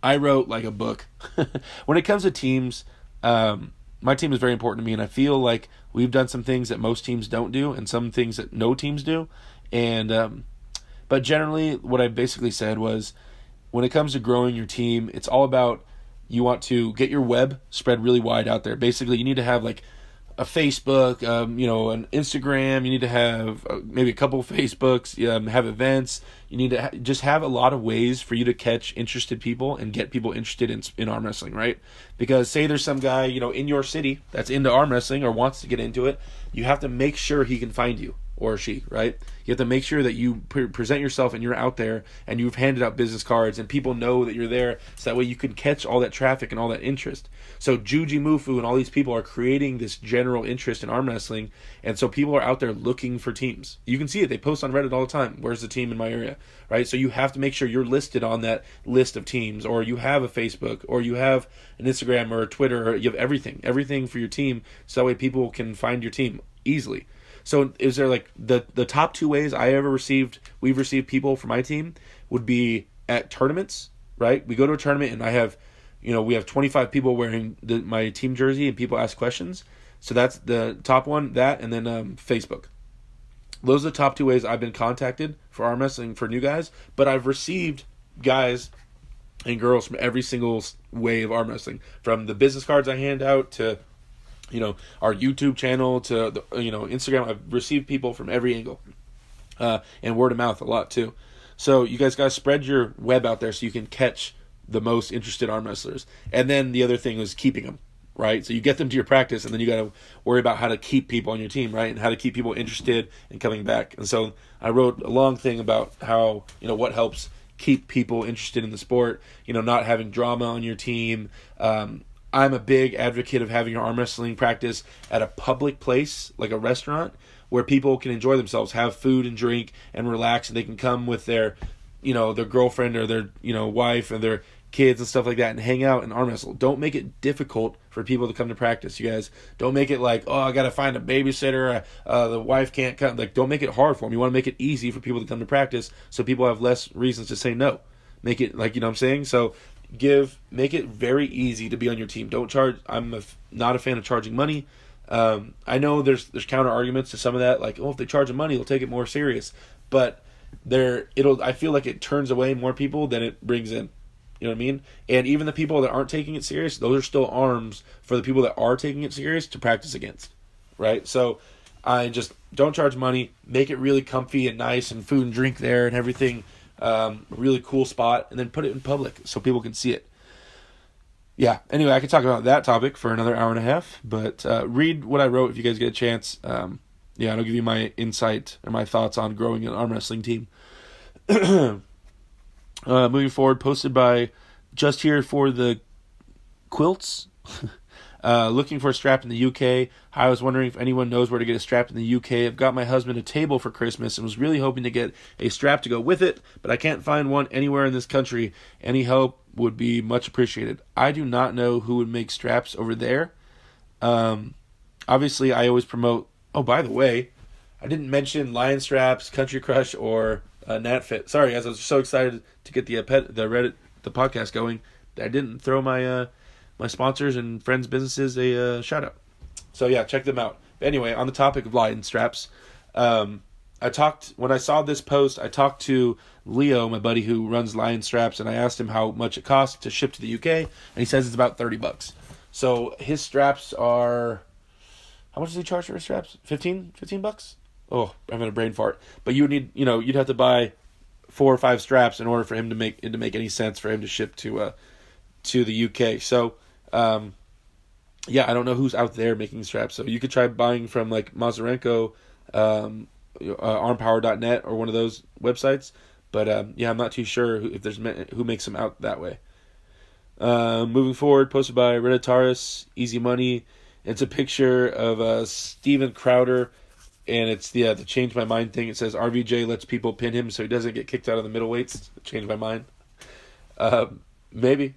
I wrote a book. When it comes to teams, my team is very important to me, and I feel like we've done some things that most teams don't do, and some things that no teams do. And but generally, what I basically said was, when it comes to growing your team, it's all about, you want to get your web spread really wide out there. Basically, you need to have a Facebook, an Instagram. You need to have maybe a couple of Facebooks. Have events. You need to just have a lot of ways for you to catch interested people and get people interested in arm wrestling, right? Because say there's some guy, in your city that's into arm wrestling or wants to get into it, you have to make sure he can find you, or she, right? You have to make sure that you present yourself and you're out there and you've handed out business cards and people know that you're there, so that way you can catch all that traffic and all that interest. So Juji Mufu and all these people are creating this general interest in arm wrestling, and so people are out there looking for teams. You can see it. They post on Reddit all the time. Where's the team in my area, right? So you have to make sure you're listed on that list of teams, or you have a Facebook, or you have an Instagram or a Twitter, or you have everything for your team, so that way people can find your team easily. So is there like the top two ways we've received people for my team would be at tournaments, right? We go to a tournament and I have, we have 25 people wearing my team jersey and people ask questions. So that's the top one, that, and then Facebook. Those are the top two ways I've been contacted for arm wrestling for new guys, but I've received guys and girls from every single way of arm wrestling, from the business cards I hand out to our YouTube channel to Instagram. I've received people from every angle, and word of mouth a lot too. So you guys gotta spread your web out there so you can catch the most interested arm wrestlers. And then the other thing is keeping them, right? So you get them to your practice, and then you gotta worry about how to keep people on your team, right? And how to keep people interested in coming back. And so I wrote a long thing about how what helps keep people interested in the sport. Not having drama on your team. I'm a big advocate of having your arm wrestling practice at a public place, like a restaurant, where people can enjoy themselves, have food and drink, and relax, and they can come with their girlfriend or their, wife and their kids and stuff like that and hang out and arm wrestle. Don't make it difficult for people to come to practice, you guys. Don't make it like, I got to find a babysitter, the wife can't come. Like, don't make it hard for them. You want to make it easy for people to come to practice so people have less reasons to say no. Make it like, what I'm saying? So make it very easy to be on your team. Don't charge. I'm not a fan of charging money. I know there's counter arguments to some of that, like, if they charge money, they'll take it more serious. But I feel like it turns away more people than it brings in. You know what I mean? And even the people that aren't taking it serious, those are still arms for the people that are taking it serious to practice against, right? So I just don't charge money. Make it really comfy and nice, and food and drink there and everything. Really cool spot, and then put it in public so people can see it. Yeah, anyway, I could talk about that topic for another hour and a half, but read what I wrote if you guys get a chance. I'll give you my insight and my thoughts on growing an arm wrestling team. Moving forward, posted by Just Here for the Quilts. Looking for a strap in the UK. I was wondering if anyone knows where to get a strap in the UK. I've got my husband a table for Christmas and was really hoping to get a strap to go with it, but I can't find one anywhere in this country. Any help would be much appreciated. I do not know who would make straps over there. Obviously, I always promote... Oh, by the way, I didn't mention Lion Straps, Country Crush, or NatFit. Sorry, guys, I was so excited to get the podcast going that I didn't throw my sponsors and friends' businesses a shout out. So yeah, check them out. But anyway, on the topic of Lion Straps, when I saw this post, I talked to Leo, my buddy who runs Lion Straps, and I asked him how much it costs to ship to the UK, and he says it's about $30. So his straps are, how much does he charge for his straps? $15? Oh, I'm having a brain fart. But you would need, you'd have to buy 4 or 5 straps in order for him to make any sense for him to ship to the UK. So, I don't know who's out there making straps. So you could try buying from like Mazarenko, armpower.net or one of those websites. But I'm not too sure who makes them out that way. Moving forward, posted by Redditaris, Easy Money. It's a picture of Steven Crowder, and it's the Change My Mind thing. It says RVJ lets people pin him so he doesn't get kicked out of the middleweights. Change my mind. Maybe.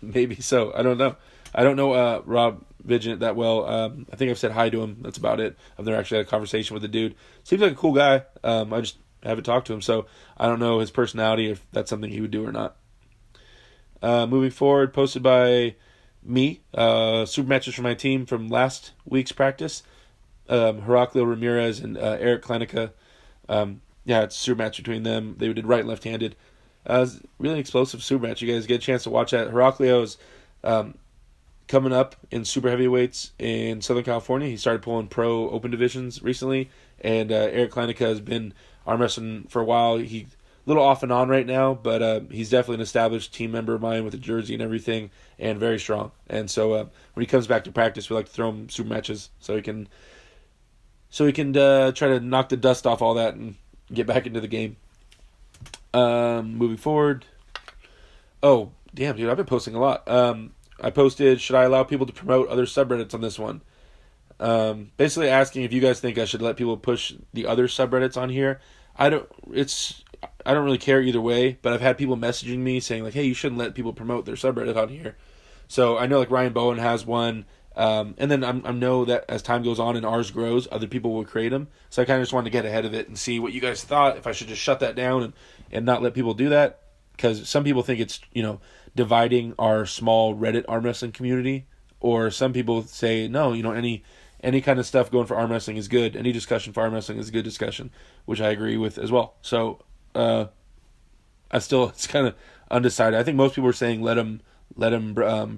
Maybe so. I don't know. I don't know Rob Vigent that well. I think I've said hi to him. That's about it. I've never actually had a conversation with the dude. Seems like a cool guy. I just haven't talked to him, so I don't know his personality, if that's something he would do or not. Moving forward, posted by me. Super matches for my team from last week's practice. Heraclio Ramirez and Eric Klenica. It's a super match between them. They did right and left-handed. Really explosive super match. You guys get a chance to watch that. Heraclio's coming up in super heavyweights in Southern California. He started pulling pro open divisions recently, and Eric Kleinicke has been arm wrestling for a while. He a little off and on right now, but he's definitely an established team member of mine with a jersey and everything, and very strong. And so when he comes back to practice, we like to throw him super matches so he can try to knock the dust off all that and get back into the game. Moving forward. Oh, damn, dude, I've been posting a lot. I posted, should I allow people to promote other subreddits on this one? Basically asking if you guys think I should let people push the other subreddits on here. I don't really care either way, but I've had people messaging me saying like, hey, you shouldn't let people promote their subreddit on here. So I know like Ryan Bowen has one, and then I know that as time goes on and ours grows, other people will create them. So I kind of just wanted to get ahead of it and see what you guys thought, if I should just shut that down and not let people do that. Because some people think it's, dividing our small Reddit arm wrestling community, or some people say, no, any kind of stuff going for arm wrestling is good. Any discussion for arm wrestling is a good discussion, which I agree with as well. So it's kind of undecided. I think most people are saying let them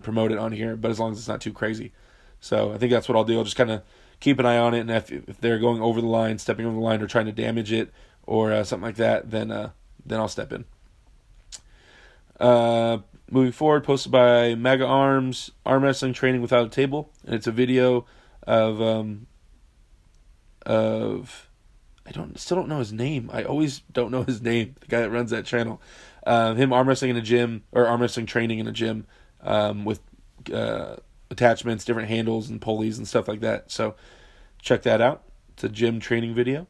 promote it on here, but as long as it's not too crazy. So I think that's what I'll do. I'll just kind of keep an eye on it, and if they're going over the line, stepping over the line, or trying to damage it, or something like that, then I'll step in. Moving forward, posted by Mega Arms, arm wrestling training without a table, and it's a video of still don't know his name. I always don't know his name. The guy that runs that channel, him arm wrestling in a gym, or arm wrestling training in a gym, with attachments, different handles and pulleys and stuff like that. So check that out. It's a gym training video.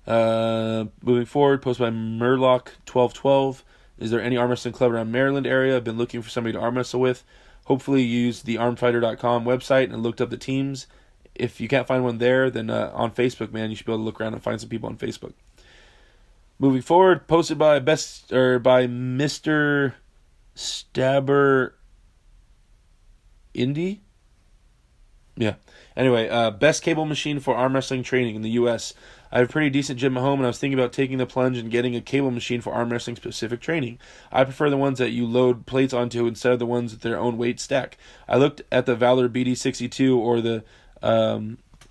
Moving forward, posted by Murloc1212. Is there any arm wrestling club around Maryland area? I've been looking for somebody to arm wrestle with. Hopefully you used the armfighter.com website and looked up the teams. If you can't find one there, then on Facebook, man, you should be able to look around and find some people on Facebook. Moving forward, posted by Mr. Stabber Indie. Yeah. Anyway, best cable machine for arm wrestling training in the U.S. I have a pretty decent gym at home, and I was thinking about taking the plunge and getting a cable machine for arm wrestling specific training. I prefer the ones that you load plates onto instead of the ones with their own weight stack. I looked at the Valor BD62 or the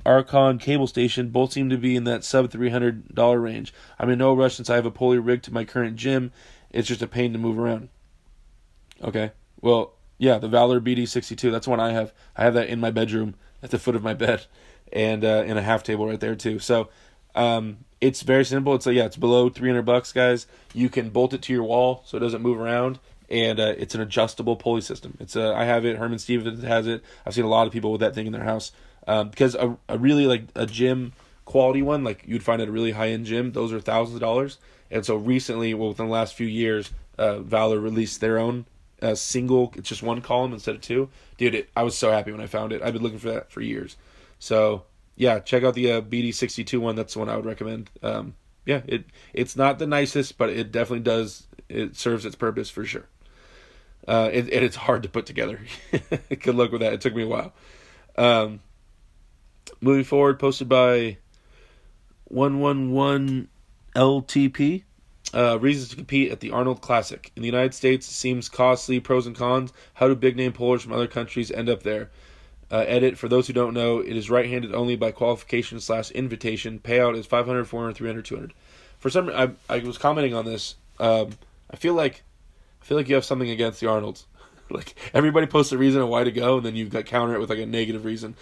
Archon cable station. Both seem to be in that sub $300 range. I'm in no rush since I have a pulley rigged to my current gym. It's just a pain to move around. Okay. Well, yeah, the Valor BD62, that's one I have. I have that in my bedroom at the foot of my bed, and in a half table right there too. So it's very simple. It's below $300, guys. You can bolt it to your wall so it doesn't move around, and it's an adjustable pulley system. I have it. Herman Stevens has it. I've seen a lot of people with that thing in their house. Because a really like a gym quality one, like you'd find at a really high end gym, those are thousands of dollars. And so recently, within the last few years, Valor released their own single. It's just one column instead of two. Dude, I was so happy when I found it. I've been looking for that for years. So yeah, check out the BD62 one. That's the one I would recommend. It's not the nicest, but it definitely does. It serves its purpose for sure. It's hard to put together. Good luck with that. It took me a while. Moving forward, posted by 111 LTP. Reasons to compete at the Arnold Classic. In the United States, it seems costly. Pros and cons. How do big-name pullers from other countries end up there? Edit, for those who don't know, it is right-handed only by qualification/invitation. Payout is 500, 400, 300, 200. For some, I was commenting on this. I feel like you have something against the Arnolds. Like everybody posts a reason of why to go, and then you counter it with like a negative reason.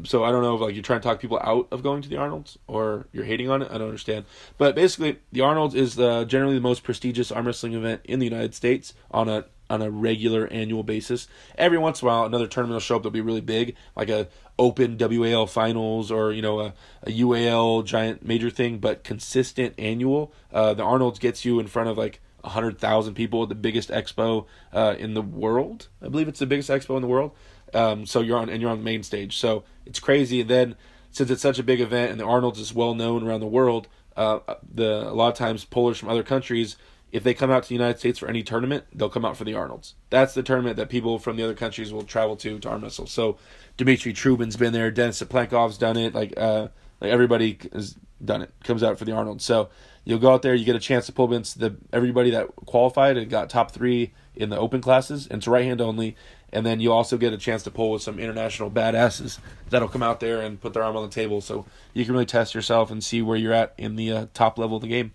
So I don't know if you're trying to talk people out of going to the Arnolds or you're hating on it. I don't understand. But basically, the Arnolds is generally the most prestigious arm wrestling event in the United States on a regular annual basis. Every once in a while, another tournament will show up that'll be really big, like a Open WAL Finals or a UAL giant major thing. But consistent annual, the Arnolds gets you in front of 100,000 people at the biggest expo in the world. I believe it's the biggest expo in the world. So you're on the main stage. So it's crazy. And then since it's such a big event and the Arnold's is well known around the world, a lot of times pullers from other countries, if they come out to the United States for any tournament, they'll come out for the Arnold's. That's the tournament that people from the other countries will travel to arm wrestle. So Dmitry Trubin's been there, Denis Saplenkov's done it. Everybody is done it. Comes out for the Arnold. So you'll go out there, you get a chance to pull against everybody that qualified and got top 3 in the open classes, and it's right hand only. And then you also get a chance to pull with some international badasses that'll come out there and put their arm on the table. So you can really test yourself and see where you're at in the top level of the game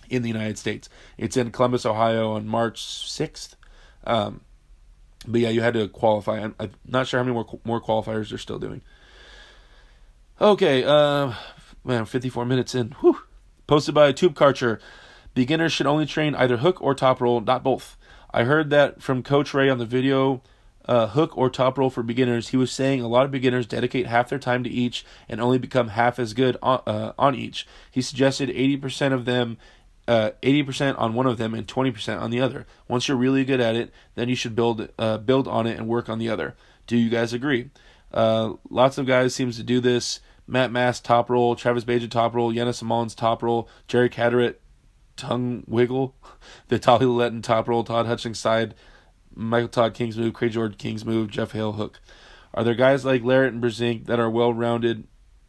in the United States. It's in Columbus, Ohio on March 6th. But yeah, you had to qualify. I'm not sure how many more qualifiers they're still doing. Okay, man, 54 minutes in. Whew. Posted by Tube Karcher. Beginners should only train either hook or top roll, not both. I heard that from Coach Ray on the video, hook or top roll for beginners. He was saying a lot of beginners dedicate half their time to each and only become half as good on each. He suggested 80% of them, 80% on one of them and 20% on the other. Once you're really good at it, then you should build on it and work on the other. Do you guys agree? Lots of guys seems to do this. Matt Mass top roll, Travis Bajan top roll, Yana Mullins top roll, Jerry Caderet tongue wiggle, Vitaly Letin top roll, Todd Hutchings side, Michael Todd King's move, Craig George King's move, Jeff Hale hook. Are there guys like Larrett and Brezink that are well-rounded?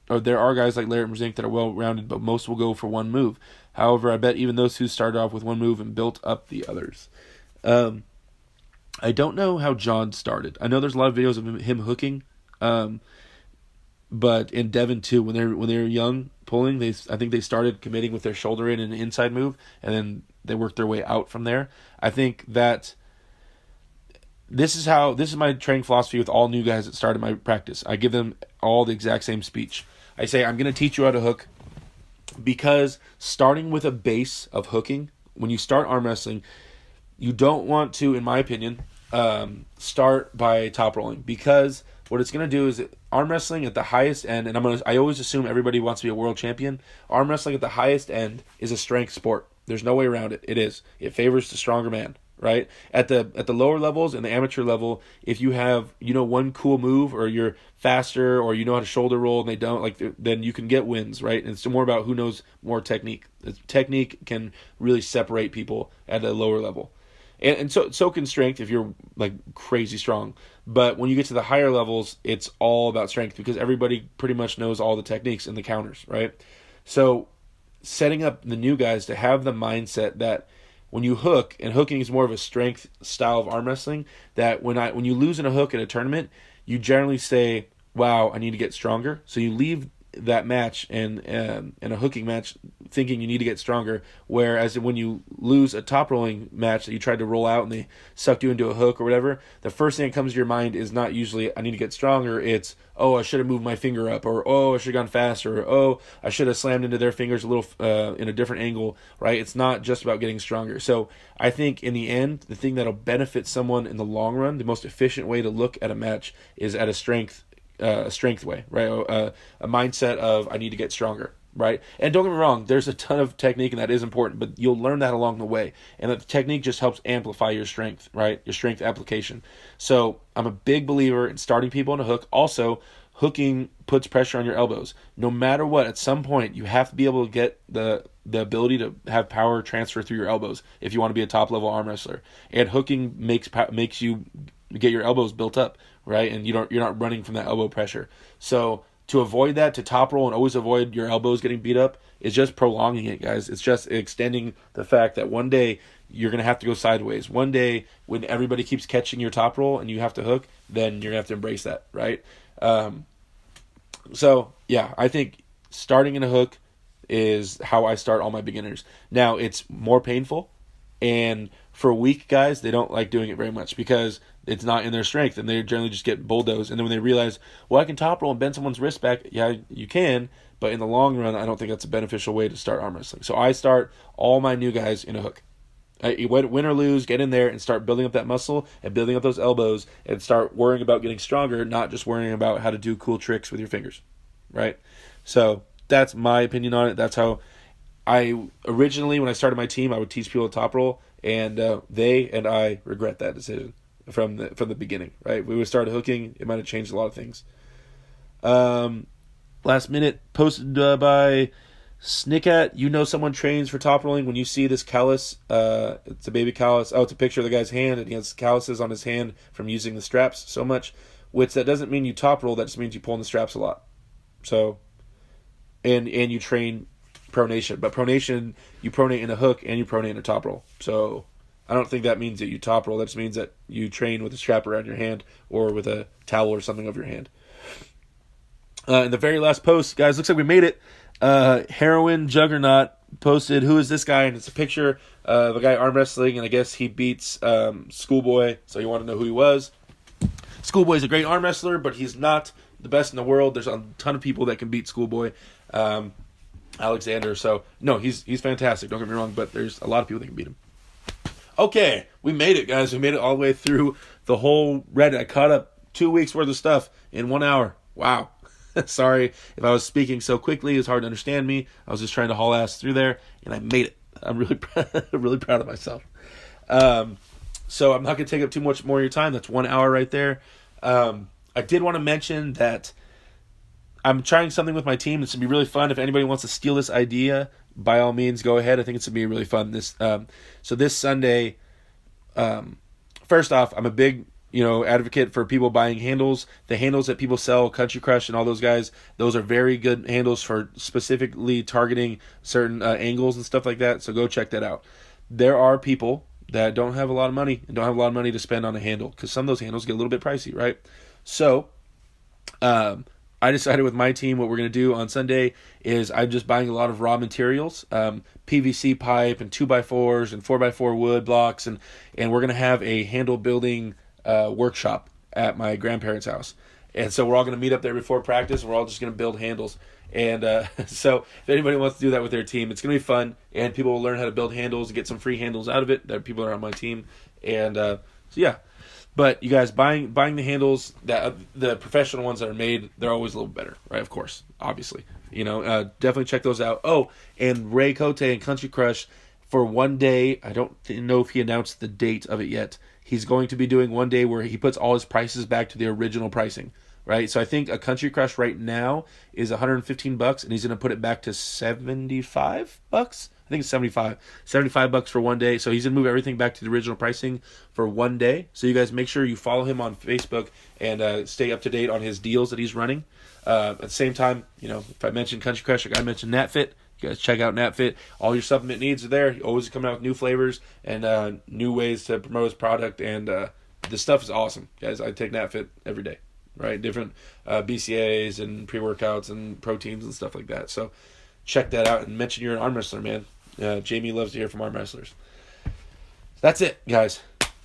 Or there are guys like Larrett and Brezink that are well-rounded, but most will go for one move. However, I bet even those who started off with one move and built up the others. I don't know how John started. I know there's a lot of videos of him hooking. But in Devon too, when they're young pulling, I think they started committing with their shoulder in an inside move, and then they worked their way out from there. I think that this is my training philosophy with all new guys that start in my practice. I give them all the exact same speech. I say, I'm going to teach you how to hook, because starting with a base of hooking, when you start arm wrestling, you don't want to, in my opinion, start by top rolling, because what it's going to do is arm wrestling at the highest end, and I always assume everybody wants to be a world champion. Arm wrestling at the highest end is a strength sport. There's no way around it. It is. It favors the stronger man, right? At the lower levels and the amateur level, if you have, one cool move, or you're faster, or you know how to shoulder roll and they don't, then you can get wins, right? And it's more about who knows more technique. Technique can really separate people at a lower level. And so can strength if you're crazy strong. But when you get to the higher levels, it's all about strength, because everybody pretty much knows all the techniques and the counters, right? So setting up the new guys to have the mindset that when you hook, and hooking is more of a strength style of arm wrestling, that when you lose in a hook at a tournament, you generally say, wow, I need to get stronger. So you leave that match and in a hooking match thinking you need to get stronger, whereas when you lose a top rolling match that you tried to roll out and they sucked you into a hook or whatever, the first thing that comes to your mind is not usually I need to get stronger. It's, oh, I should have moved my finger up, or oh, I should have gone faster, or oh, I should have slammed into their fingers a little in a different angle, right? It's not just about getting stronger. So I think in the end, the thing that'll benefit someone in the long run, the most efficient way to look at a match is at a strength way, right? A mindset of I need to get stronger, right? And don't get me wrong, there's a ton of technique and that is important, but you'll learn that along the way, and that the technique just helps amplify your strength, right? Your strength application. So I'm a big believer in starting people on a hook. Also, hooking puts pressure on your elbows. No matter what, at some point you have to be able to get the ability to have power transfer through your elbows if you want to be a top level arm wrestler. And hooking makes you get your elbows built up, right? And you're not running from that elbow pressure. So to avoid that, to top roll and always avoid your elbows getting beat up, is just prolonging it, guys. It's just extending the fact that one day you're going to have to go sideways. One day when everybody keeps catching your top roll and you have to hook, then you're going to have to embrace that, right? So yeah, I think starting in a hook is how I start all my beginners. Now it's more painful, and for weak guys, they don't like doing it very much because it's not in their strength, and they generally just get bulldozed. And then when they realize, well, I can top roll and bend someone's wrist back, yeah, you can, but in the long run, I don't think that's a beneficial way to start arm wrestling. So I start all my new guys in a hook. Win or lose, get in there and start building up that muscle and building up those elbows, and start worrying about getting stronger, not just worrying about how to do cool tricks with your fingers, right? So that's my opinion on it. That's how I originally, when I started my team, I would teach people to top roll, and they and I regret that decision from the beginning, right? We would start hooking. It might have changed a lot of things. Last minute, posted by Snickat. Someone trains for top rolling when you see this callus. It's a baby callus. Oh, it's a picture of the guy's hand, and he has calluses on his hand from using the straps so much, which that doesn't mean you top roll. That just means you pull on the straps a lot. So and you train pronation. But pronation, you pronate in a hook and you pronate in a top roll. So I don't think that means that you top roll. That just means that you train with a strap around your hand or with a towel or something over your hand. In the very last post, guys, looks like we made it. Heroin Juggernaut posted, who is this guy? And it's a picture of a guy arm wrestling, and I guess he beats Schoolboy, so you want to know who he was. Schoolboy's a great arm wrestler, but he's not the best in the world. There's a ton of people that can beat Schoolboy. Alexander, so no, he's fantastic, don't get me wrong, but there's a lot of people that can beat him. Okay, we made it, guys. We made it all the way through the whole Reddit. I caught up 2 weeks worth of stuff in 1 hour. Wow. Sorry if I was speaking so quickly. It was hard to understand me. I was just trying to haul ass through there, and I made it. I'm really really proud of myself. So I'm not going to take up too much more of your time. That's 1 hour right there. I did want to mention that I'm trying something with my team. It's going to be really fun. If anybody wants to steal this idea, by all means, go ahead. I think it's going to be really fun. So this Sunday, first off, I'm a big advocate for people buying handles. The handles that people sell, Country Crush and all those guys, those are very good handles for specifically targeting certain angles and stuff like that. So go check that out. There are people that don't have a lot of money and don't have a lot of money to spend on a handle because some of those handles get a little bit pricey, right? So I decided with my team what we're going to do on Sunday is I'm just buying a lot of raw materials, PVC pipe and 2x4s and 4x4 wood blocks, and we're going to have a handle building workshop at my grandparents' house. And so we're all going to meet up there before practice. We're all just going to build handles. And so if anybody wants to do that with their team, it's going to be fun. And people will learn how to build handles and get some free handles out of it. That people are on my team. And so, yeah. But you guys, buying the handles, that the professional ones that are made, they're always a little better, right? Of course, obviously. Definitely check those out. Oh, and Ray Cote and Country Crush, for one day, I don't know if he announced the date of it yet. He's going to be doing one day where he puts all his prices back to the original pricing, right? So I think a Country Crush right now is $115, and he's going to put it back to $75. I think it's $75 for one day. So he's going to move everything back to the original pricing for one day. So you guys make sure you follow him on Facebook and stay up to date on his deals that he's running. At the same time, if I mentioned Country Crush, I got to mention NatFit. You guys check out NatFit. All your supplement needs are there. He always coming out with new flavors and new ways to promote his product. And this stuff is awesome, guys. I take NatFit every day, right? Different BCAAs and pre-workouts and proteins and stuff like that. So check that out and mention you're an arm wrestler, man. Jamie loves to hear from arm wrestlers. That's it, guys.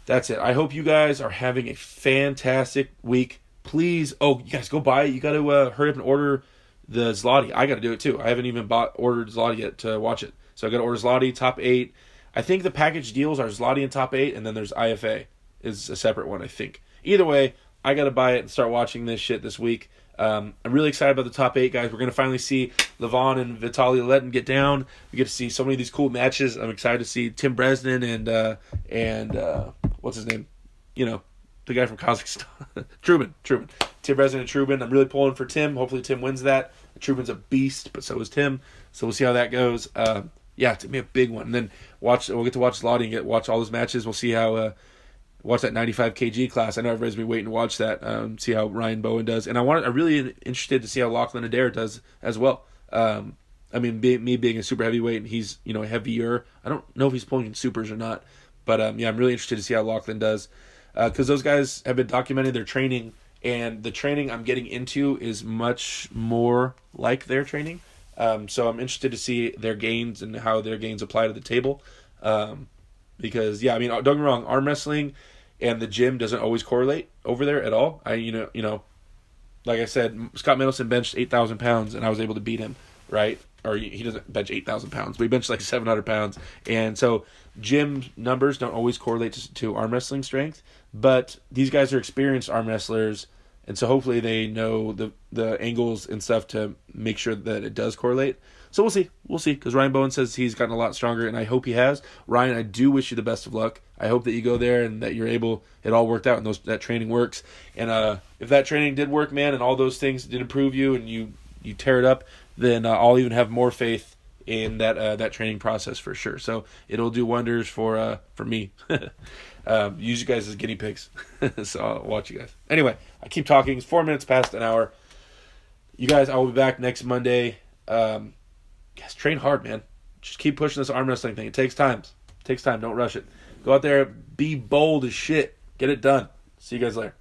That's it. I hope you guys are having a fantastic week. Please, you guys go buy it. You got to hurry up and order the Zloty. I got to do it too. I haven't even ordered Zloty yet to watch it. So I got to order Zloty, top 8. I think the package deals are Zloty and top 8, and then there's IFA is a separate one, I think. Either way, I got to buy it and start watching this shit this week. I'm really excited about the top 8, guys. We're going to finally see Levon and Vitaly Letin get down. We get to see so many of these cool matches. I'm excited to see Tim Bresnan and what's his name? The guy from Kazakhstan. Truman. Tim Bresnan and Truman. I'm really pulling for Tim. Hopefully Tim wins that. Truman's a beast, but so is Tim. So we'll see how that goes. It's going to be a big one. And then we'll get to watch Lottie and watch all those matches. We'll see how... watch that 95 kg class. I know everybody's been waiting to watch that. See how Ryan Bowen does, and I'm really interested to see how Lachlan Adair does as well. Me being a super heavyweight, and he's heavier. I don't know if he's pulling supers or not, but I'm really interested to see how Lachlan does because those guys have been documenting their training, and the training I'm getting into is much more like their training. So I'm interested to see their gains and how their gains apply to the table. Because don't get me wrong, arm wrestling and the gym doesn't always correlate over there at all. Like I said, Scott Middleton benched 8,000 pounds and I was able to beat him, right? Or he doesn't bench 8,000 pounds, but he benched like 700 pounds. And so gym numbers don't always correlate to arm wrestling strength, but these guys are experienced arm wrestlers, and so hopefully they know the angles and stuff to make sure that it does correlate. So we'll see, because Ryan Bowen says he's gotten a lot stronger, and I hope he has. Ryan, I do wish you the best of luck. I hope that you go there and that you're able, it all worked out and that training works. And if that training did work, man, and all those things did improve you and you tear it up, then I'll even have more faith in that training process for sure. So it'll do wonders for me. Use you guys as guinea pigs. So I'll watch you guys. Anyway, I keep talking. It's 4 minutes past an hour. You guys, I will be back next Monday. Guys, train hard, man. Just keep pushing this arm wrestling thing. It takes time. It takes time. Don't rush it. Go out there, be bold as shit. Get it done. See you guys later.